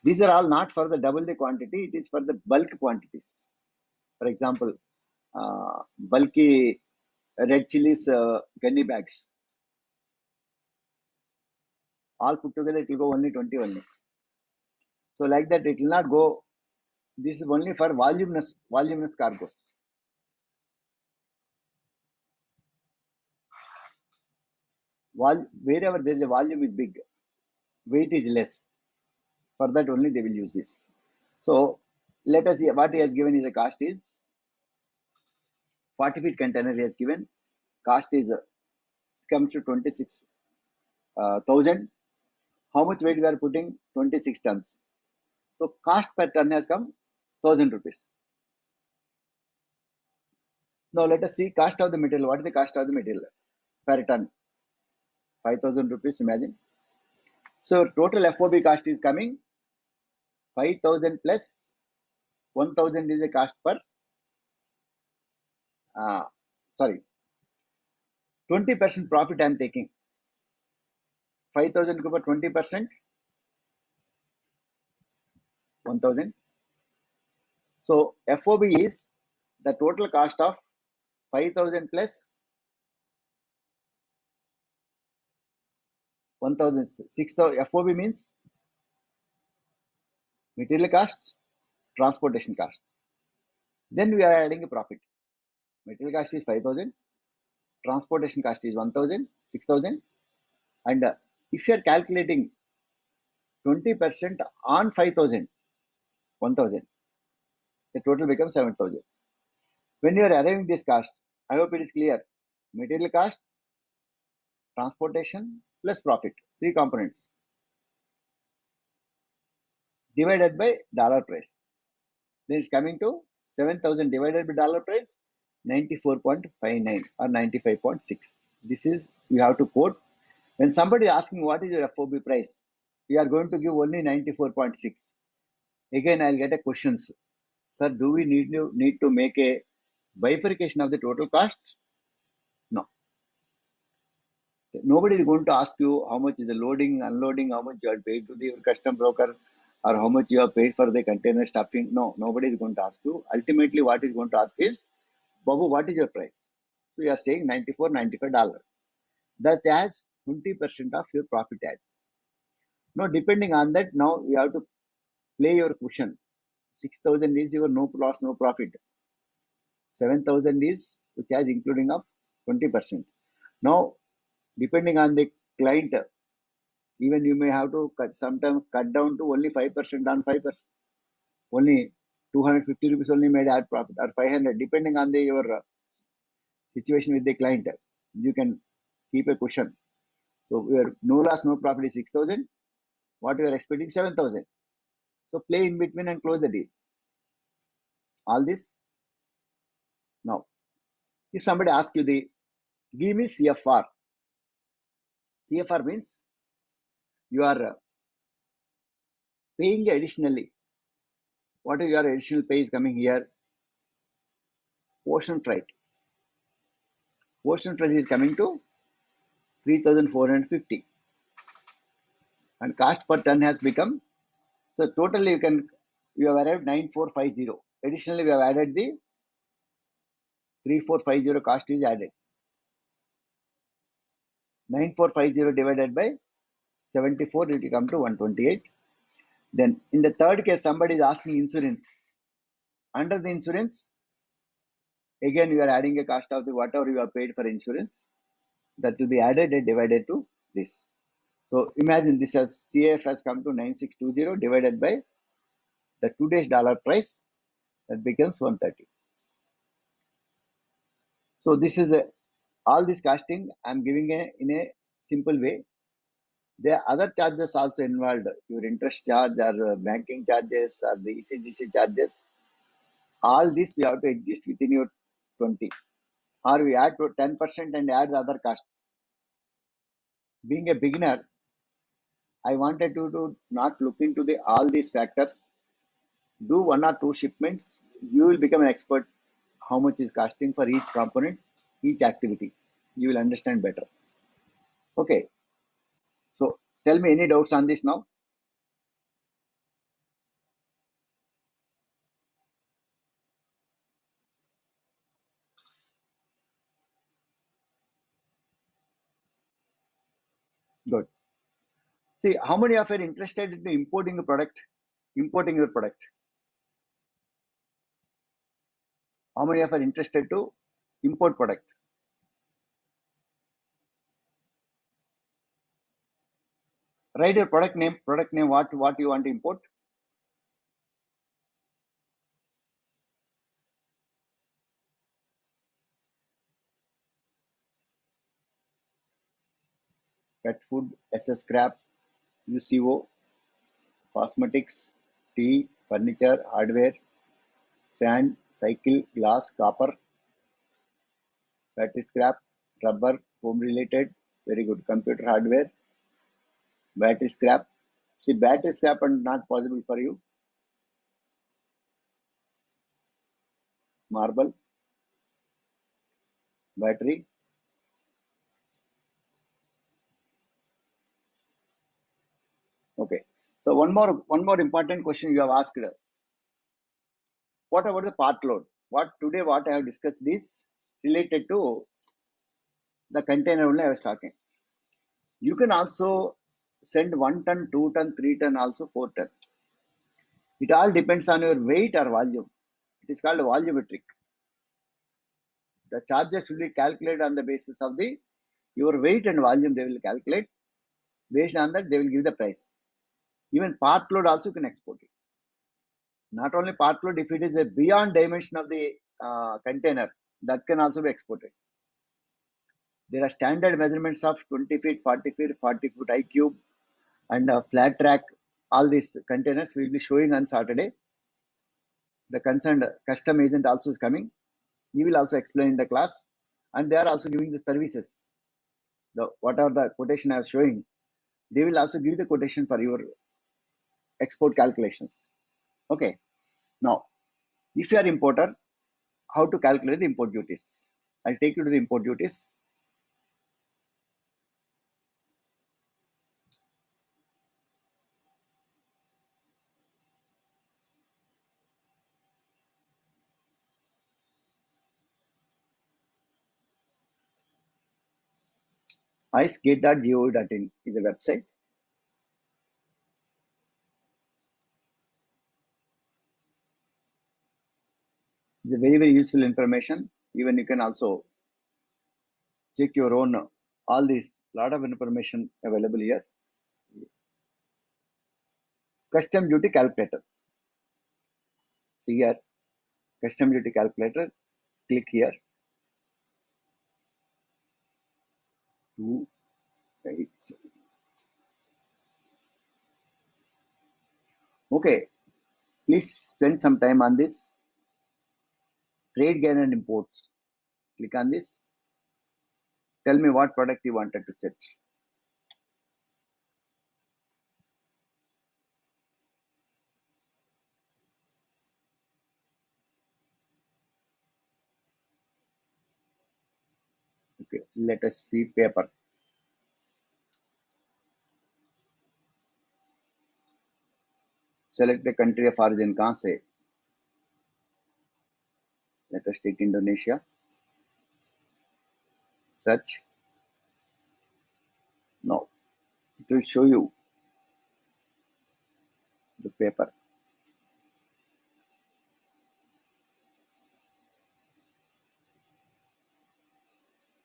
B: These are all not for the double the quantity, it is for the bulk quantities. For example, bulky red chilies gunny bags. All put together, it will go only 20 only. So like that, it will not go. This is only for voluminous cargos. Wherever there is a volume is big, weight is less. For that only they will use this. So let us see what he has given is the cost is 40 feet container he has given. Cost is comes to 26,000. How much weight we are putting? 26 tons. So cost per ton has come 1,000 rupees. Now let us see cost of the material. What is the cost of the material per ton? 5,000 rupees, imagine. So total FOB cost is coming 5,000 plus 1,000 is the cost per, sorry, 20% profit I am taking. 5,000 over 20%, 1,000. So FOB is the total cost of 5,000 plus 1,000. 6,000. FOB means material cost, transportation cost. Then we are adding a profit. Material cost is 5,000, transportation cost is 1,000, 6,000, and if you are calculating 20% on 5,000, 1,000, the total becomes 7,000. When you are arriving this cost, I hope it is clear. Material cost, transportation plus profit, 3 components, divided by dollar price. Then it's coming to 7,000 divided by dollar price, 94.59 or 95.6. This is, you have to quote. When somebody is asking what is your FOB price, we are going to give only 94.6. Again, I'll get a question. Sir, do we need to make a bifurcation of the total cost? No. Nobody is going to ask you how much is the loading, unloading, how much you are paid to the custom broker, or how much you have paid for the container stuffing. No, nobody is going to ask you. Ultimately, what is going to ask is, Babu, what is your price? So you are saying $94, $95. That has 20% of your profit add. Now, depending on that, now you have to play your cushion. 6,000 is your no loss, no profit. 7,000 is which has including of 20%. Now, depending on the client, even you may have to sometimes cut down to only 5% on 5%. Only 250 rupees only made add profit, or 500, depending on your situation with the client. You can keep a cushion. So your no loss, no profit is 6,000. What you are expecting, 7,000. So play in between and close the deal. All this. Now, if somebody asks you give me CFR. CFR means you are paying additionally. What is your additional pay is coming here? Ocean freight. Ocean freight is coming to 3,450. And cost per ton has become, so totally you have arrived 9,450. Additionally, we have added the 3,450 cost is added. 9,450 divided by 74, it will come to 128. Then in the third case, somebody is asking insurance. Under the insurance, again you are adding a cost of the whatever you have paid for insurance. That will be added and divided to this. So imagine this as CAF has come to 9620 divided by the today's dollar price, that becomes 130. So this is all this costing I am giving in a simple way. There are other charges also involved, your interest charge or banking charges or the ECGC charges. All this you have to adjust within your 20, or we add to 10% and add the other cost. Being a beginner, I wanted to not look into all these factors. Do 1 or 2 shipments, you will become an expert how much is costing for each component, each activity. You will understand better. Okay. So tell me any doubts on this now? Good. See, how many of you are interested in importing a product? Importing your product. How many of you are interested to import product? Write your product name, what you want to import. Pet food, SS scrap, UCO, cosmetics, tea, furniture, hardware, sand, cycle, glass, copper, battery scrap, rubber, home related, very good, computer hardware, battery scrap. See, battery scrap are not possible for you. marble, battery. Okay. So one more important question you have asked. What about the part load? What I have discussed is related to the container only I was talking. You can also send 1 ton, 2 ton, 3 ton, also 4 ton. It all depends on your weight or volume. It is called volumetric. The charges will be calculated on the basis of your weight and volume. They will calculate. Based on that, they will give the price. Even part load also can export it. Not only part load, if it is a beyond dimension of the container, that can also be exported. There are standard measurements of 20 feet, 40 feet, 40 foot I cube, and flat track. All these containers will be showing on Saturday. The concerned custom agent also is coming. He will also explain in the class, and they are also giving the services. What are the quotation I was showing? They will also give the quotation for your export calculations. Okay. Now, if you are importer, how to calculate the import duties? I'll take you to the import duties. icegate.gov.in is the website. It's a very useful information. Even you can also check your own, all these, lot of information available here. Custom duty calculator. See here, custom duty calculator. Click here. 2, 8, 7. Okay, please spend some time on this. Trade gain and imports. Click on this. Tell me what product you wanted to set. Okay, let us see paper. Select the country of origin. कहाँ से? Let us take Indonesia. Search. No, it will show you the paper.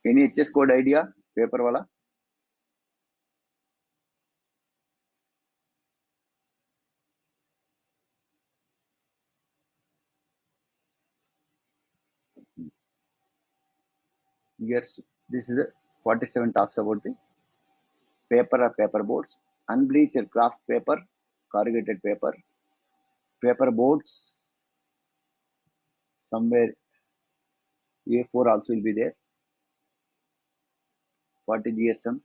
B: Any HS code idea? Paper wala? Yes, this is a 47 talks about the paper or paper boards, unbleached craft paper, corrugated paper, paper boards. Somewhere A4 also will be there. 40 GSM.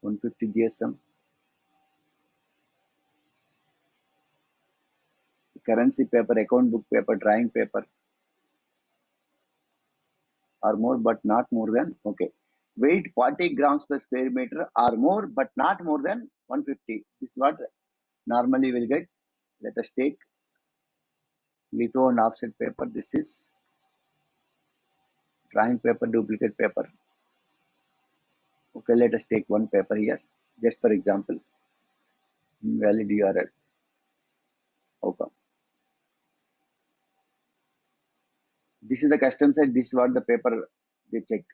B: $150 GSM. Currency paper, account book paper, drawing paper, or more but not more than, okay. Weight 40 grams per square meter or more but not more than 150. This is what normally we'll get. Let us take litho and offset paper. This is drawing paper, duplicate paper. Okay, let us take one paper here, just for example. Invalid URL. Okay. This is the custom side. This is what the paper they check.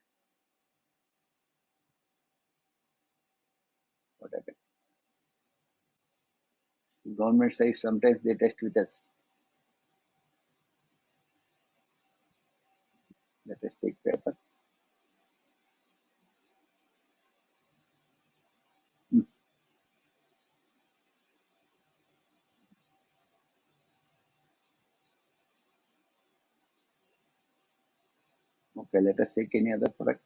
B: What happened? Government says sometimes they test with us. Let us take paper. Okay, let us take any other product.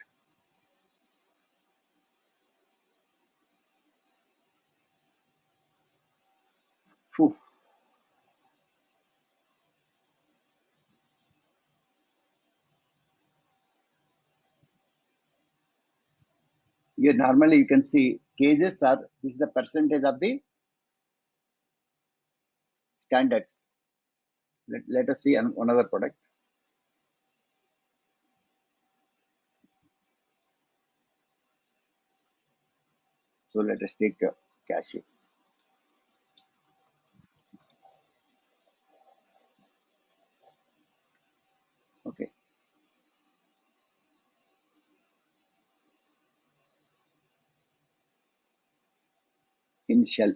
B: Here normally you can see cages are, this is the percentage of the standards. Let us see another product. So let us take cashew. Okay. In shell.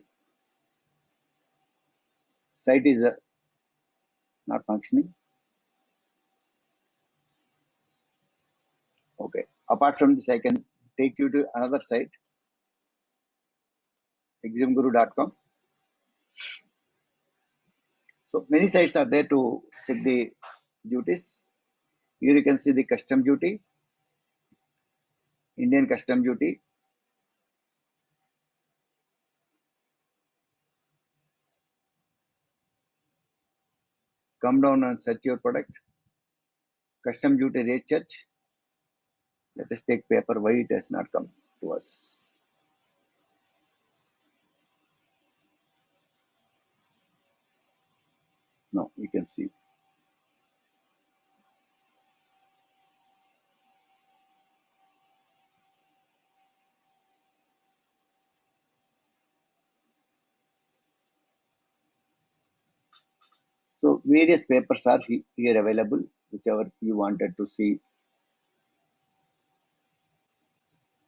B: Site is not functioning. Okay. Apart from this, I can take you to another site, examguru.com. So many sites are there to check the duties. Here you can see the custom duty, Indian custom duty. Come down and search your product. Custom duty rate charge. Let us take paper. Why it has not come to us? No, you can see. So various papers are here available, whichever you wanted to see.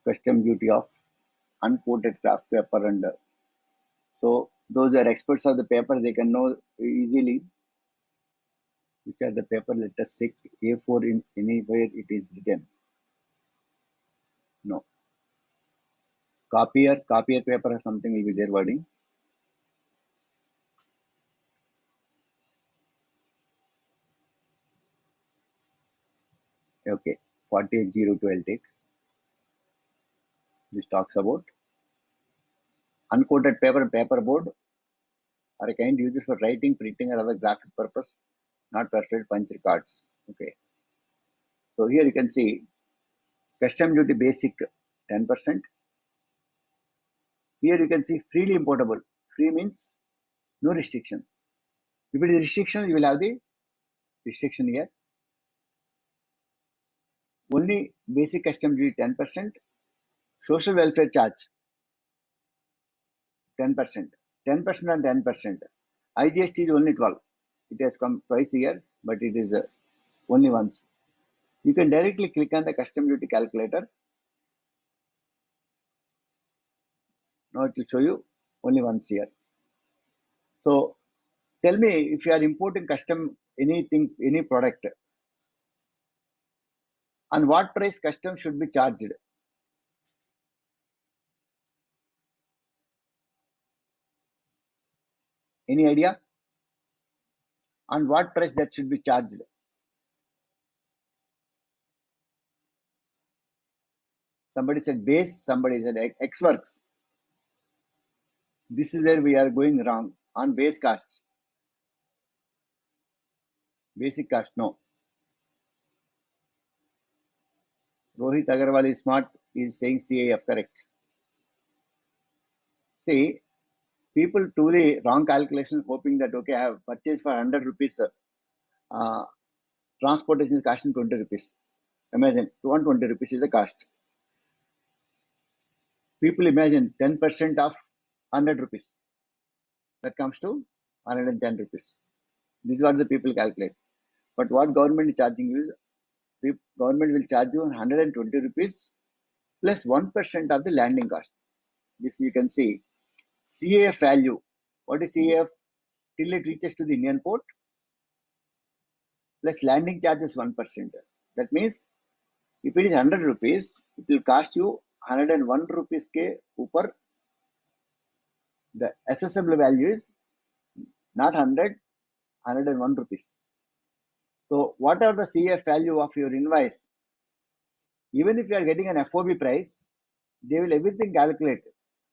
B: Custom duty of uncoated craft paper, and so those are experts of the paper. They can know easily which are the paper. Let us check A4 in anywhere it is written. No. Copier paper or something will be there wording. Okay, 4802 I'll take. This talks about uncoated paper and paper board are a kind used for writing, printing, or other graphic purpose, not perfect punch cards. Okay. So here you can see custom duty basic 10%. Here you can see freely importable. Free means no restriction. If it is restriction, you will have the restriction here. Only basic custom duty 10%. Social welfare charge 10%. 10% and 10%. IGST is only 12. It has come twice a year, but it is only once. You can directly click on the custom duty calculator. Now it will show you only once here. So tell me, if you are importing custom anything, any product, on what price custom should be charged? Any idea? On what price that should be charged? Somebody said base, somebody said X works. This is where we are going wrong. On base cost. Basic cost, no. Rohit Agarwal is smart, is saying CAF, correct. See, people do the wrong calculation, hoping that, okay, I have purchased for 100 rupees, transportation is costing 20 rupees. Imagine 220 rupees is the cost. People imagine 10% of 100 rupees. That comes to 110 rupees. This is what the people calculate. But what government is charging you is, government will charge you 120 rupees plus 1% of the landing cost. This you can see. CAF value. What is CAF? Till it reaches to the Indian port plus landing charges 1%. That means if it is 100 rupees, it will cost you 101 rupees ke upar. The accessible value is not 100, 101 rupees. So whatever the CAF value of your invoice, even if you are getting an FOB price, they will everything calculate.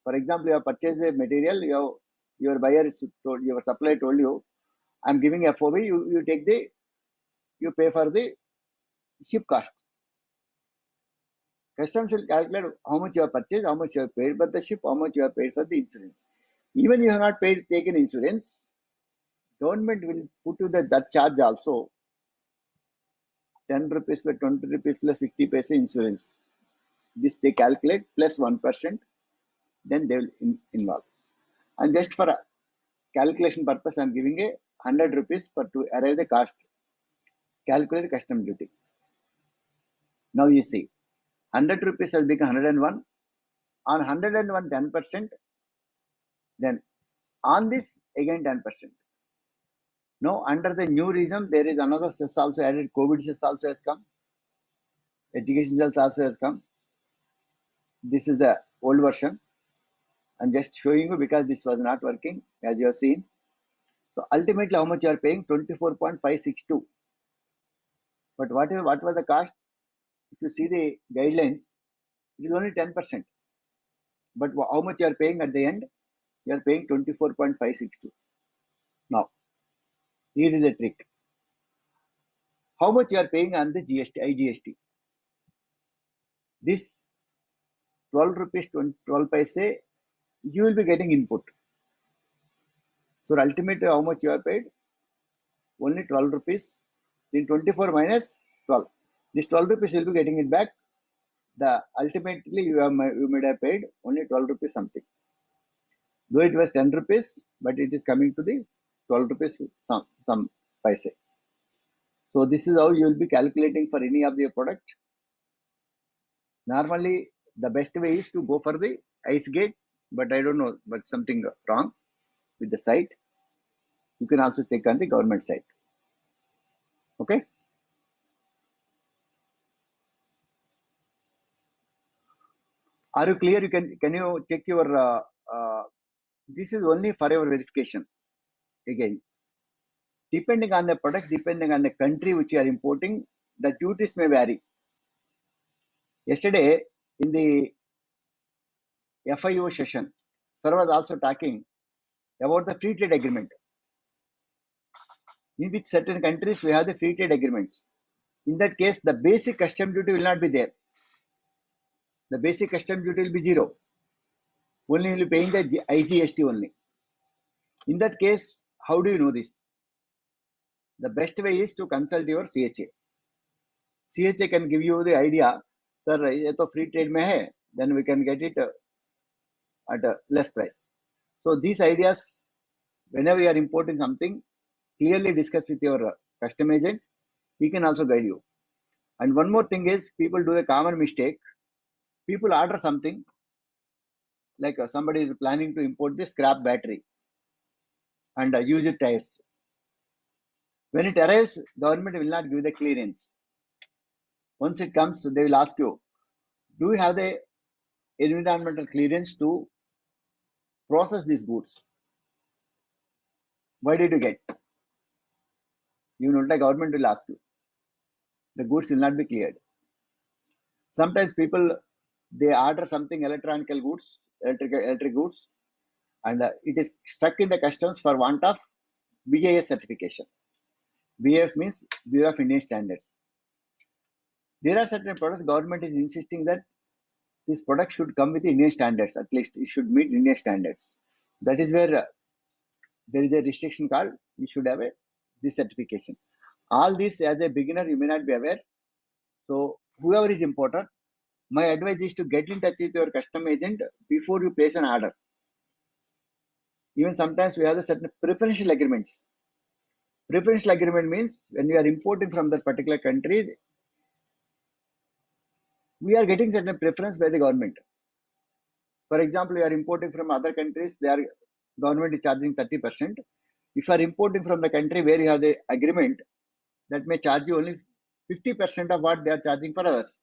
B: For example, you have purchased a material, your buyer is told, your supplier told you, I'm giving FOB, you take the, you pay for the ship cost. Customs will calculate how much you have purchased, how much you have paid for the ship, how much you have paid for the insurance. Even you have not taken insurance, government will put you that charge also. 10 rupees plus 20 rupees plus 50 paise insurance. This they calculate plus 1%, then they will involve. And just for calculation purpose, I am giving a 100 rupees to arrive the cost. Calculate custom duty. Now you see, 100 rupees has become 101. On 101, 10%. Then on this again 10%. Now under the new regime, there is another cess also added. COVID cess also has come. Education cess also has come. This is the old version. I'm just showing you because this was not working as you have seen. So ultimately, how much you are paying? 24.562. But what was the cost? If you see the guidelines, it is only 10%. But how much you are paying at the end? You are paying 24.562. Now, here is the trick. How much you are paying on the GST, IGST? This 12 rupees 12 paise, you will be getting input. So ultimately, how much you have paid? Only 12 rupees. Then 24 minus 12. This 12 rupees you will be getting it back. The ultimately you might have paid only 12 rupees something. Though it was 10 rupees, but it is coming to the 12 rupees some paise. So this is how you will be calculating for any of your product. Normally, the best way is to go for the ice gate, but I don't know, but something wrong with the site. You can also check on the government site. Okay. Are you clear? Can you check your this is only for your verification. Again, depending on the product, depending on the country which you are importing, the duties may vary. Yesterday in the FIO session, sir was also talking about the free trade agreement. In which certain countries we have the free trade agreements. In that case, the basic custom duty will not be there. The basic custom duty will be zero. Only you will be paying the IGST only. In that case, how do you know this? The best way is to consult your CHA. CHA can give you the idea, sir, ये तो free trade में है, then we can get it at a less price. So these ideas, whenever you are importing something, clearly discuss with your custom agent. He can also guide you. And one more thing is, people do a common mistake. People order something, like somebody is planning to import this scrap battery and use it tires. When it arrives, government will not give the clearance. Once it comes, they will ask you, do you have the environmental clearance to process these goods? Why did you get? You know, the government will ask you. The goods will not be cleared. Sometimes people, they order something electric goods, and it is stuck in the customs for want of BIS certification. BIS means Bureau of Indian Standards. There are certain products government is insisting that this product should come with Indian standards. At least it should meet Indian standards. That is where there is a restriction called you should have this certification. All this as a beginner you may not be aware. So whoever is importer, my advice is to get in touch with your custom agent before you place an order. Even sometimes we have the certain preferential agreements. Preferential agreement means when you are importing from that particular country, we are getting certain preference by the government. For example, you are importing from other countries, government is charging 30%. If you are importing from the country where you have the agreement, that may charge you only 50% of what they are charging for others.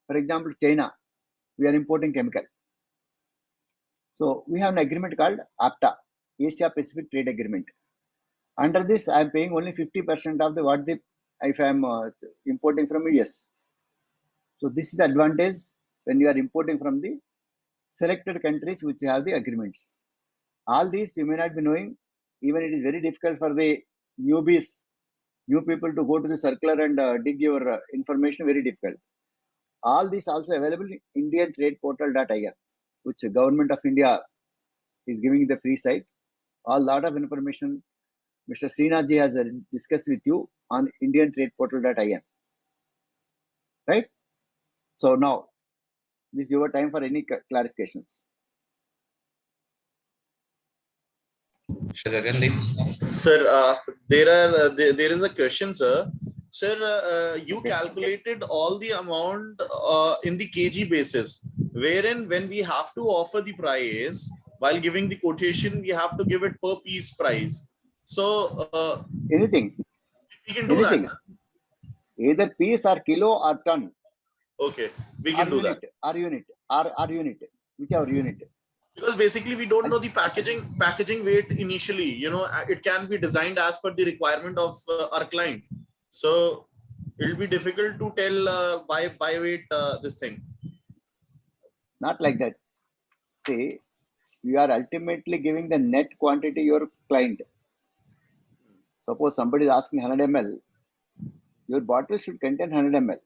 B: For example, China, we are importing chemical. So we have an agreement called APTA, Asia Pacific Trade Agreement. Under this, I am paying only 50% of if I am importing from US. So this is the advantage when you are importing from the selected countries which have the agreements. All these you may not be knowing. Even it is very difficult for the newbies, new people to go to the circular and dig your information, very difficult. All these also available in indiantradeportal.in, which government of India is giving the free site. A lot of information Mr. Srinathji has discussed with you on indiantradeportal.in. Right? So now, this is your time for any clarifications.
P: Sir, there is a question, sir. Sir, you calculated all the amount in the kg basis, wherein when we have to offer the price while giving the quotation, we have to give it per piece price. So
B: anything
P: we can do that.
B: Either piece or kilo or ton.
P: Okay, we can do that.
B: Or unit, whichever unit.
P: Because basically we don't know the packaging weight initially. You know, it can be designed as per the requirement of our client. So it will be difficult to tell by weight this thing.
B: Not like that. See, you are ultimately giving the net quantity your client. Suppose somebody is asking 100 ml, your bottle should contain 100 ml.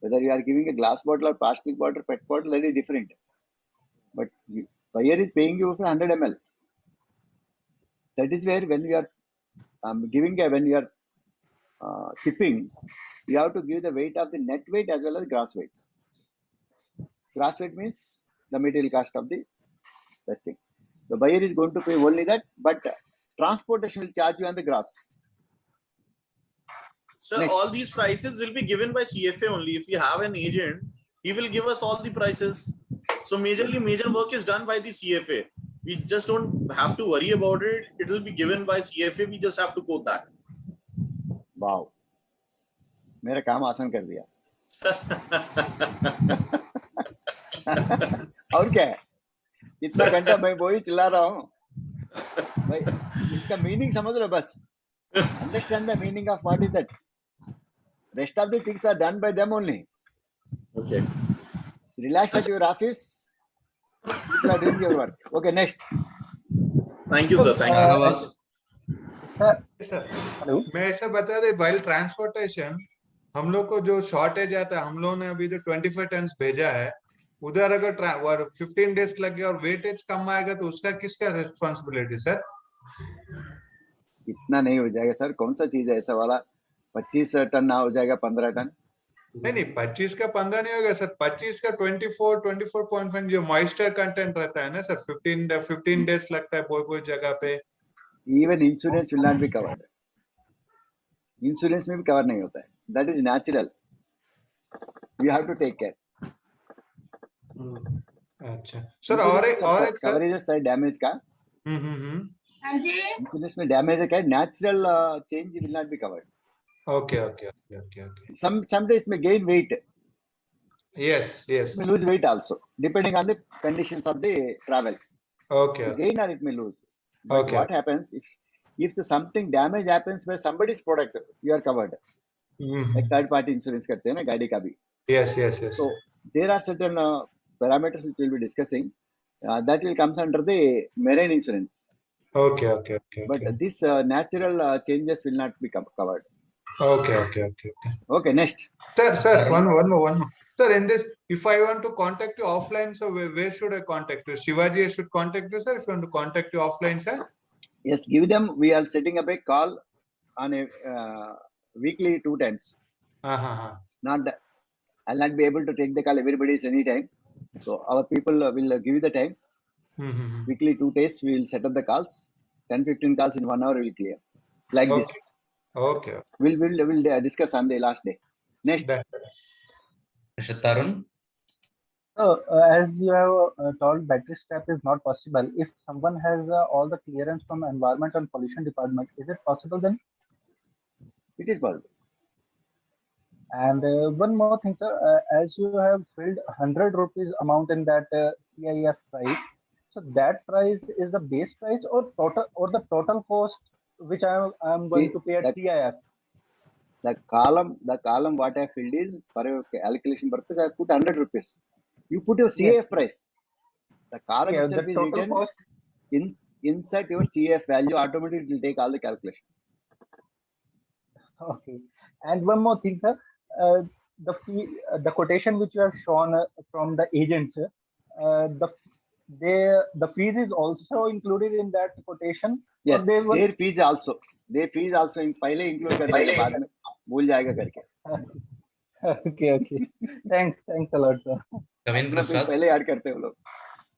B: Whether you are giving a glass bottle or plastic bottle, PET bottle, that is different. But buyer is paying you for 100 ml. That is where when you are when you are shipping, you have to give the weight of the net weight as well as gross weight. Gross weight means the material cost of that thing. The buyer is going to pay only that, but transportation will charge you on the gross.
P: So all these prices will be given by CFA only. If you have an agent, he will give us all the prices. So major work is done by the CFA. We just don't have to worry about it. It will be given by CFA. We just have to quote that.
B: Wow. मेरा काम आसान कर दिया. और क्या है? इतना घंटा मैं वही चिल्ला रहा हूँ. भाई इसका मीनिंग समझ लो बस. Understand the meaning of what is that. Rest of the things are done by them only.
P: Okay.
B: Relax at your office. People are doing your work. Okay, next.
P: Thank you, sir. Thank you.
Q: Sir मैं ऐसा बता दे, while transportation हम लोग को जो shortage आता है, हम लोगों ने अभी जो 25 टन भेजा है, उधर अगर 15 डेज लग गया और वेटेज कम आएगा तो उसका किसका रिस्पॉन्सिबिलिटी सर?
B: इतना नहीं हो जाएगा सर. कौन सा चीज है ऐसा वाला 25 टन ना हो जाएगा 15 टन?
Q: नहीं 25 का 15 नहीं होगा सर. 25 का 24.5 जो मॉइस्चर कंटेंट रहता है ना सर, 15 डेज लगता है कोई जगह पे.
B: Even insurance will not be covered. Insurance में भी कवर नहीं होता है. That is natural. You have to take care.
Q: अच्छा सर. और एक सर
B: कवरेज है डैमेज का. इंश्योरेंस में डैमेज है क्या? Natural change will not be covered.
Q: Okay.
B: Sometimes may gain weight.
Q: Yes.
B: It may lose weight also, depending on the conditions of the travel.
Q: Okay.
B: Gain or it may lose. But
Q: Okay.
B: what happens if something damage happens by somebody's product, you are covered. Like third party insurance करते हैं ना गाड़ी का भी.
Q: Yes.
B: So there are certain parameters which we will be discussing. That will comes under the marine insurance.
Q: Okay.
B: But this natural changes will not be covered.
Q: Okay.
B: Okay, next.
Q: Sir, one more. Sir, in this, if I want to contact you offline, so where should I contact you? Shivaji, I should contact you, sir. If you want to contact you offline, sir.
B: Yes, give them. We are setting up a call on a weekly 2 times. I'll not be able to take the call. Everybody is anytime. So our people will give you the time. Weekly 2 days, we will set up the calls. 10-15 calls in 1 hour will clear. Like this.
Q: Okay.
B: We'll discuss on the last day. Next.
R: Mr. Tarun.
S: So, as you have told, battery scrap is not possible. If someone has all the clearance from Environment and Pollution Department, is it possible then?
B: It is possible.
S: And one more thing, sir. As you have filled 100 rupees amount in that CIF price, so that price is the base price or the total cost which I am going to pay at CIF.
B: The column what I filled is for calculation purpose. I put 100 rupees. You put your CIF price. The column itself is written cost. Insert your CIF value. Automatically it will take all the calculation.
S: Okay. And one more thing, sir. the fee, the quotation which you have shown from the agents, the fees is also included in that quotation,
B: Yes,
S: or they will.
B: their fees also in पहले include कर देंगे बाद में भूल जाएगा करके.
S: Okay. Thanks a lot, sir.
R: Kavin
B: अपना fees
R: Prasad.
B: पहले ऐड करते हैं वो लोग.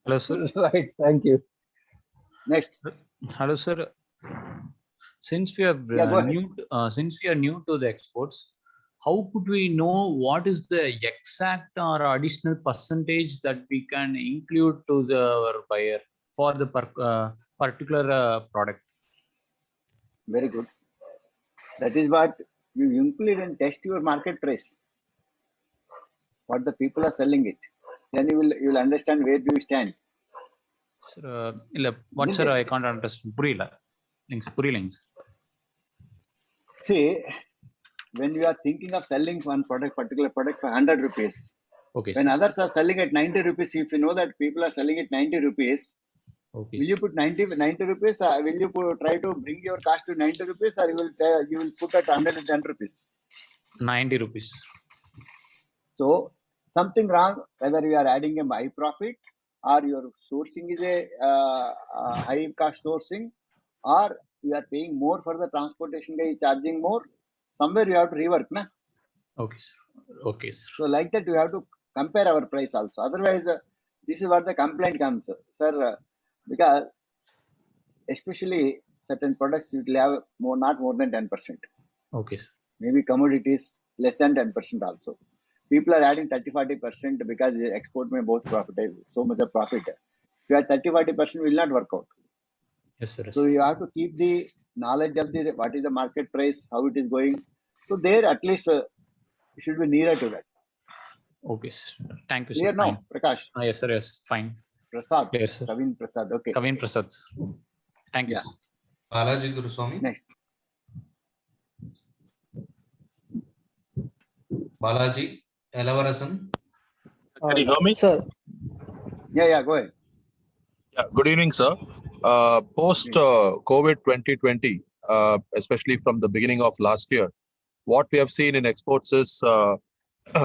L: Hello, sir.
S: Right. Thank you.
B: Next.
L: Hello, sir. Since we are new to the exports, how could we know what is the exact or additional percentage that we can include to our buyer for the particular product?
B: Very good. That is what you include and test your market price. What the people are selling it. Then you will understand where do you stand.
L: Sir, what sir? I can't understand. Purila links.
B: See, when you are thinking of selling one particular product for 100 rupees,
L: okay,
B: when
L: sir.
B: others are selling at 90 rupees, if you know that people are selling at 90 rupees,
L: okay,
B: will you put 90 rupees? Will you try to bring your cost to 90 rupees, or you will put at 110 rupees?
L: 90 rupees.
B: So something wrong, whether you are adding a high profit or your sourcing is a high cost sourcing, or you are paying more for the transportation guy charging more. Somewhere you have to rework, na?
L: Okay, sir. Okay, sir.
B: So like that, you have to compare our price also. Otherwise, this is what the complaint comes, sir. Because especially certain products you will have not more than 10%.
L: Okay, sir.
B: Maybe commodities less than 10% also. People are adding 30-40% because the export may both profit, so much of profit. If you add 30-40% will not work out.
L: Yes, sir.
B: So you have to keep the knowledge of the what is the market price, how it is going. So there at least you should be nearer to that.
L: Okay, sir. Thank you,
B: Clear
L: sir.
B: now,
L: Fine.
B: Prakash?
L: Yes, sir. Yes, fine.
B: Prasad.
L: Yes, sir.
B: Kavin Prasad. Okay.
L: Kavin Prasad. Thank you,
B: Yeah.
L: sir.
R: Balaji Guruswamy.
B: Next.
R: Balaji Elavarasan.
T: Can you hear me?
B: Sir. Yeah, go ahead.
T: Yeah, good evening, sir. Post COVID 2020, especially from the beginning of last year, what we have seen in exports is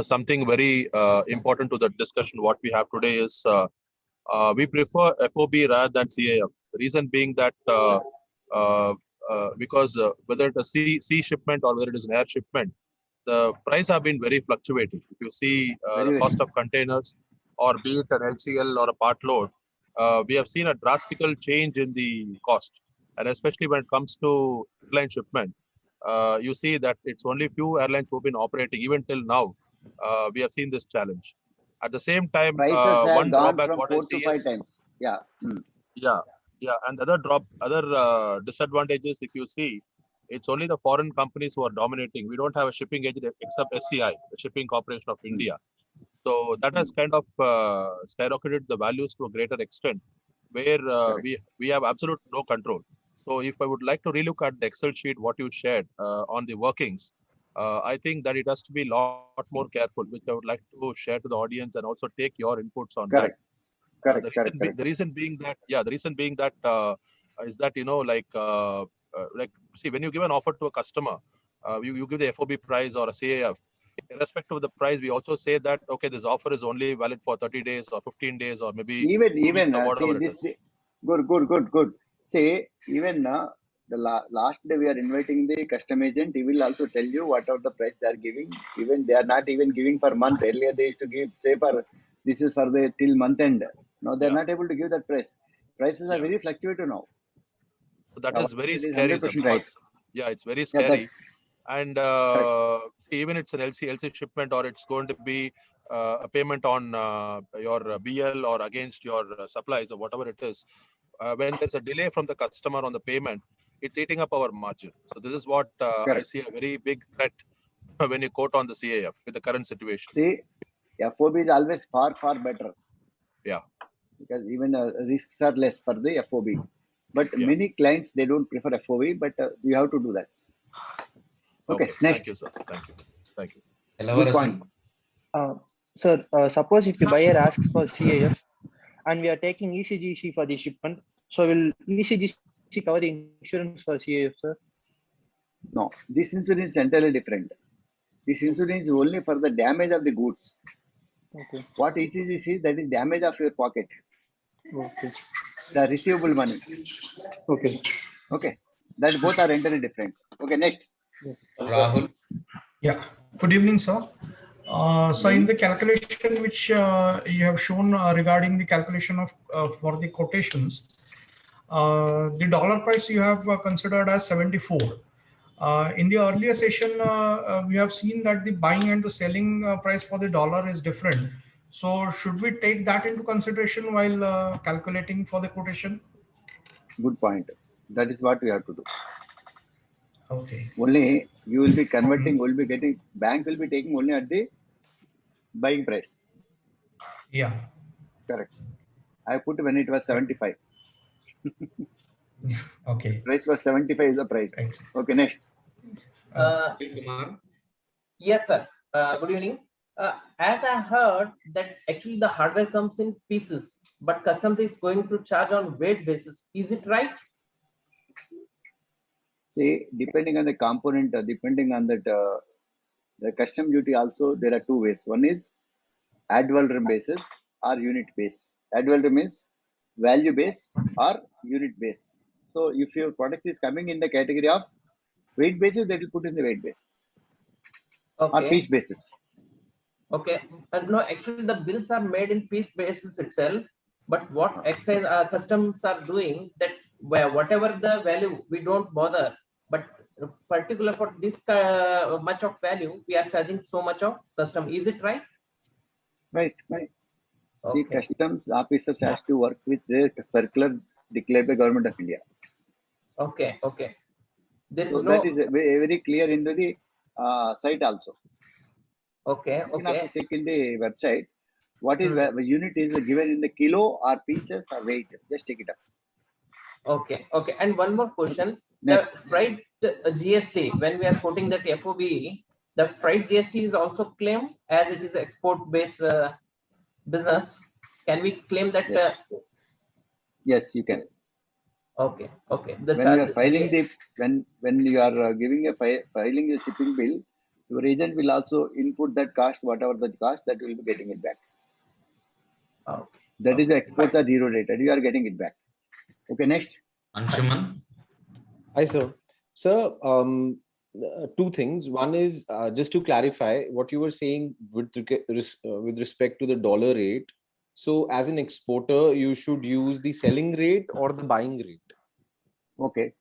T: something very important to the discussion. What we have today is we prefer FOB rather than CAF. The reason being that because whether it is sea shipment or whether it is an air shipment, the price have been very fluctuating. If you see the cost of containers, or be it an LCL or a part load, we have seen a drastical change in the cost. And especially when it comes to airline shipment, you see that it's only few airlines who have been operating even till now. We have seen this challenge. At the same time,
B: Prices have
T: one
B: gone
T: drawback
B: from
T: what
B: 4
T: I
B: to
T: see
B: 5
T: is
B: times. Yeah.
T: yeah, and the other disadvantages, if you see, it's only the foreign companies who are dominating. We don't have a shipping agent except SCI, the Shipping Corporation of India. So that has kind of skyrocketed the values to a greater extent, where we have absolute no control. So if I would like to relook at the Excel sheet what you shared on the workings, I think that it has to be a lot more careful, which I would like to share to the audience and also take your inputs on that. The reason being that is that see, when you give an offer to a customer, you give the FOB price or a CAF. Irrespective of the price, we also say that okay, this offer is only valid for 30 days or 15 days or maybe
B: even
T: or whatever
B: see this good. See, even the last day we are inviting the custom agent. He will also tell you whatever the price they are giving. Even they are not even giving per month. Earlier they used to give say for this is for the till month end. Now they are not able to give that price. Prices are very fluctuating now.
T: So that is very scary, sir,
B: 100%
T: because it's very scary. And even it's an LC shipment or it's going to be a payment on your BL or against your supplies or whatever it is. When there's a delay from the customer on the payment, it's eating up our margin. So this is what I see a very big threat when you quote on the CAF with the current situation.
B: See, FOB is always far better.
T: Yeah.
B: Because even risks are less for the FOB. But many clients, they don't prefer FOB, but you have to do that. Okay, next.
T: Thank you, sir. Thank you.
B: Good point.
U: Sir, suppose if the buyer asks for CAF and we are taking ECGC for the shipment, so will ECGC cover the insurance for CAF, sir?
B: No, this insurance is entirely different. This insurance is only for the damage of the goods.
U: Okay.
B: What ECGC is, that is damage of your pocket.
U: Okay.
B: The receivable money.
U: Okay.
B: Okay. That both are entirely different. Okay, next.
R: Rahul.
A: Yeah. Good evening, sir. So in the calculation which you have shown regarding the calculation of for the quotations, the dollar price you have considered as 74. In the earlier session, we have seen that the buying and the selling price for the dollar is different. So should we take that into consideration while calculating for the quotation?
B: Good point. That is what we have to do.
A: Okay.
B: Only you will be converting, will be getting, bank will be taking only at the buying price.
A: Yeah.
B: Correct. I put when it was 75.
A: Okay.
B: Price was 75 is the price. Right. Okay, next.
V: Yes, sir. Good evening. As I heard that actually the hardware comes in pieces, but customs is going to charge on weight basis. Is it right?
B: See, depending on the component, depending on that, the custom duty also, there are two ways. One is ad valorem basis or unit base. Ad valorem means value base or unit base. So if your product is coming in the category of weight basis, they will put in the weight basis.
V: Okay.
B: Or piece basis.
V: Okay. No, actually the bills are made in piece basis itself. But what excise customs are doing, that whatever the value, we don't bother. But particular for this much of value, we are charging so much of custom. Is it right?
B: Right, right.
V: Okay.
B: See, customs officers has to work with the circular declared by Government of India.
V: Okay, okay. There is
B: so
V: no...
B: that is very clear in the site also.
V: Okay,
B: you can also check in the website. What is the unit is given in the kilo or pieces or weight. Just take it up.
V: Okay, okay. And one more question. The freight GST, when we are quoting that FOB, the freight GST is also claimed as it is export-based business. Can we claim that?
B: Yes, yes, you can.
V: Okay, okay. The
B: when you are filing the when you are giving a filing a shipping bill, your agent will also input that cost, whatever the cost, that will be getting it back.
V: Okay.
B: That is the exports are zero rated. You are getting it back. Okay, next.
R: Anshuman.
W: Hi, sir. Sir, two things. One is just to clarify what you were saying with respect to the dollar rate. So as an exporter, you should use the selling rate or the buying rate.
B: Okay.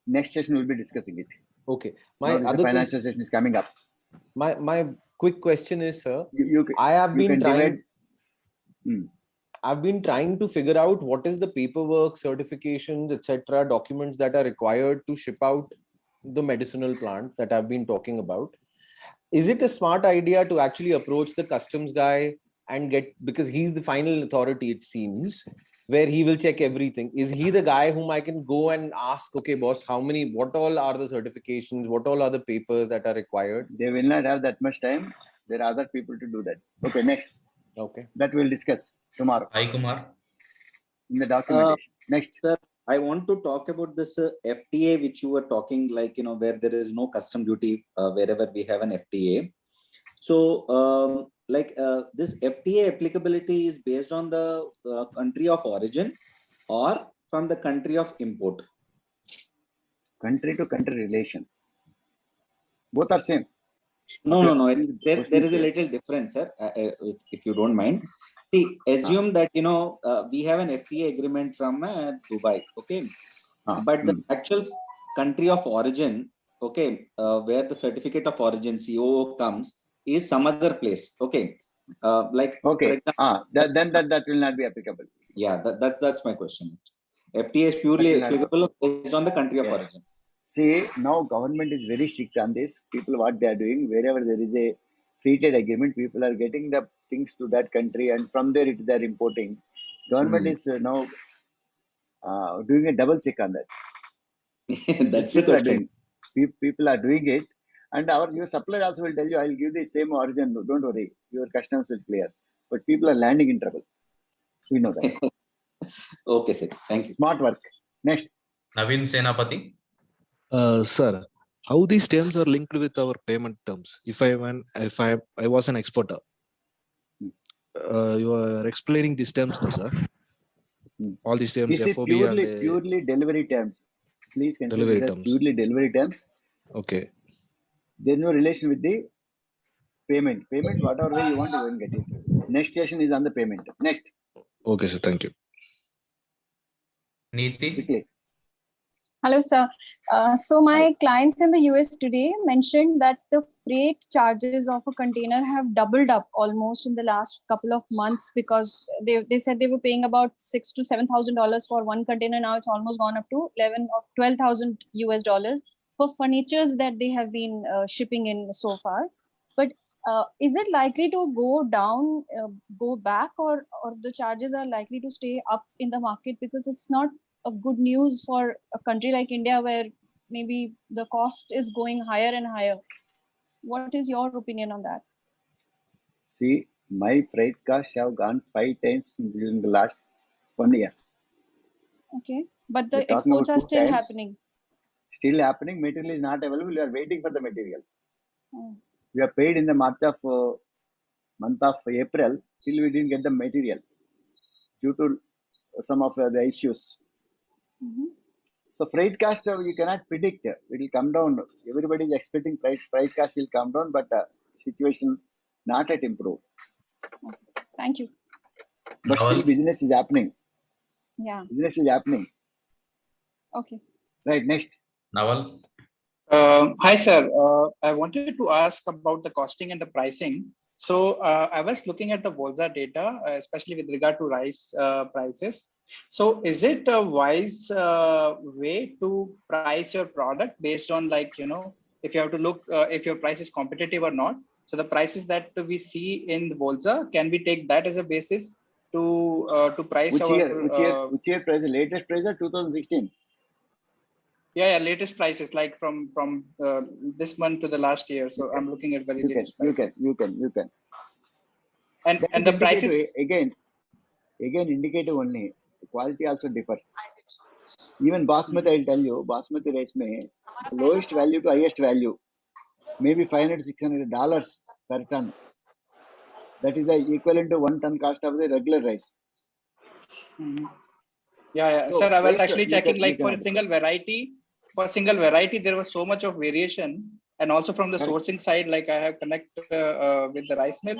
B: Next session we'll be discussing it.
W: Okay.
B: My other financial session is coming up.
W: My quick question is, sir, I've been trying to figure out what is the paperwork, certifications, etc., documents that are required to ship out the medicinal plant that I've been talking about. Is it a smart idea to actually approach the customs guy and because he's the final authority, it seems, where he will check everything? Is he the guy whom I can go and ask, okay, boss, what all are the certifications, what all are the papers that are required?
B: They will not have that much time. There are other people to do that. Okay, next.
W: Okay.
B: That we'll discuss tomorrow.
R: Hi, Kumar.
B: In the documentation. Next.
M: Sir, I want to talk about this FTA, which you were talking, like, where there is no custom duty wherever we have an FTA. So, this FTA applicability is based on the country of origin or from the country of import?
B: Country to country relation. Both are same.
M: No. There is a little difference, sir, if you don't mind. See, assume that, we have an FTA agreement from Dubai, okay? But the actual country of origin, okay, where the certificate of origin, COO, comes, is some other place, okay?
B: Okay, that will not be applicable.
M: Yeah, that's my question. FTA is purely applicable based on the country of origin.
B: See, now government is very strict on this. People, what they are doing, wherever there is a free trade agreement, people are getting the things to that country, and from there they are importing. Government is now doing a double check on that.
M: That's the question.
B: People are doing it, and your supplier also will tell you, "I'll give the same origin. Don't worry, your customs will clear." But people are landing in trouble. We know that.
M: Okay, sir. Thank you.
B: Smart work. Next.
R: Naveen Senapati.
X: Sir,
D: how these terms are linked with our payment terms. If I was an exporter, you are explaining these terms now, sir. All these terms,
B: This is
D: FOB
B: purely delivery terms. Please consider
D: delivery
B: this as
D: terms.
B: purely delivery terms.
D: Okay.
B: There is no relation with the payment. Payment, whatever way you want, you can get it. Next station is on the payment. Next.
D: Okay, sir. Thank you.
R: Neeti.
B: Quickly.
F: Hello, sir. So my clients in the US today mentioned that the freight charges of a container have doubled up almost in the last couple of months, because they said they were paying about $6,000 to $7,000 for one container. Now it's almost gone up to 11 or 12,000 US dollars for furnitures that they have been shipping in so far. But is it likely to go down, go back, or the charges are likely to stay up in the market? Because it's not a good news for a country like India, where maybe the cost is going higher and higher. What is your opinion on that?
B: See, my freight costs have gone 5 times during the last 1 year.
F: Okay, but the exports are still happening.
B: Still happening. Material is not available. We are waiting for the material.
F: Oh.
B: We are paid in the month of April. Still we didn't get the material due to some of the issues. So freight cost you cannot predict. It will come down. Everybody is expecting freight cost will come down, but situation not yet improved.
F: Thank you.
B: But still business is happening.
F: Yeah.
B: Business is happening.
F: Okay.
B: Right. Next.
R: Naval.
H: Hi, sir. I wanted to ask about the costing and the pricing. So I was looking at the Volza data, especially with regard to rice prices. So is it a wise way to price your product based on, like, if you have to look if your price is competitive or not? So the prices that we see in Volza, can we take that as a basis to price
B: Which
H: our
B: year? Which year price? The latest price is 2016.
H: Yeah, latest prices, like from this month to the last year. So I'm looking at very latest prices.
B: You can.
H: And the prices
B: again indicative only. The quality also differs. Even basmati, I'll tell you, basmati rice may lowest value to highest value, maybe $500-600 per ton. That is the equivalent to 1 ton cost of the regular rice.
H: Yeah.
B: So,
H: Sir, I was
B: price,
H: actually checking, like, for a
B: understand.
H: single variety, there was so much of variation. And also from the sourcing side, like, I have connected with the rice mill,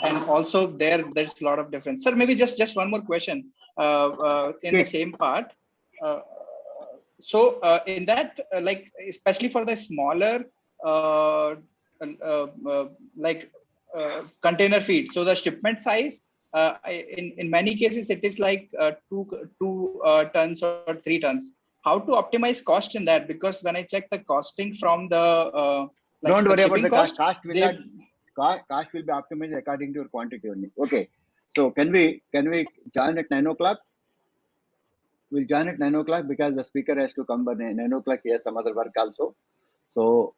H: and also there's a lot of difference. Sir, maybe just one more question in the same part. So in that, like, especially for the smaller container feed, so the shipment size, in many cases it is like 2 tons or 3 tons. How to optimize cost in that? Because when I check the costing from the
B: don't worry about the cost. Cost will be optimized according to your quantity only. Okay. So can we join at 9 o'clock? We'll join at 9 o'clock because the speaker has to come by 9 o'clock. He has some other work also. So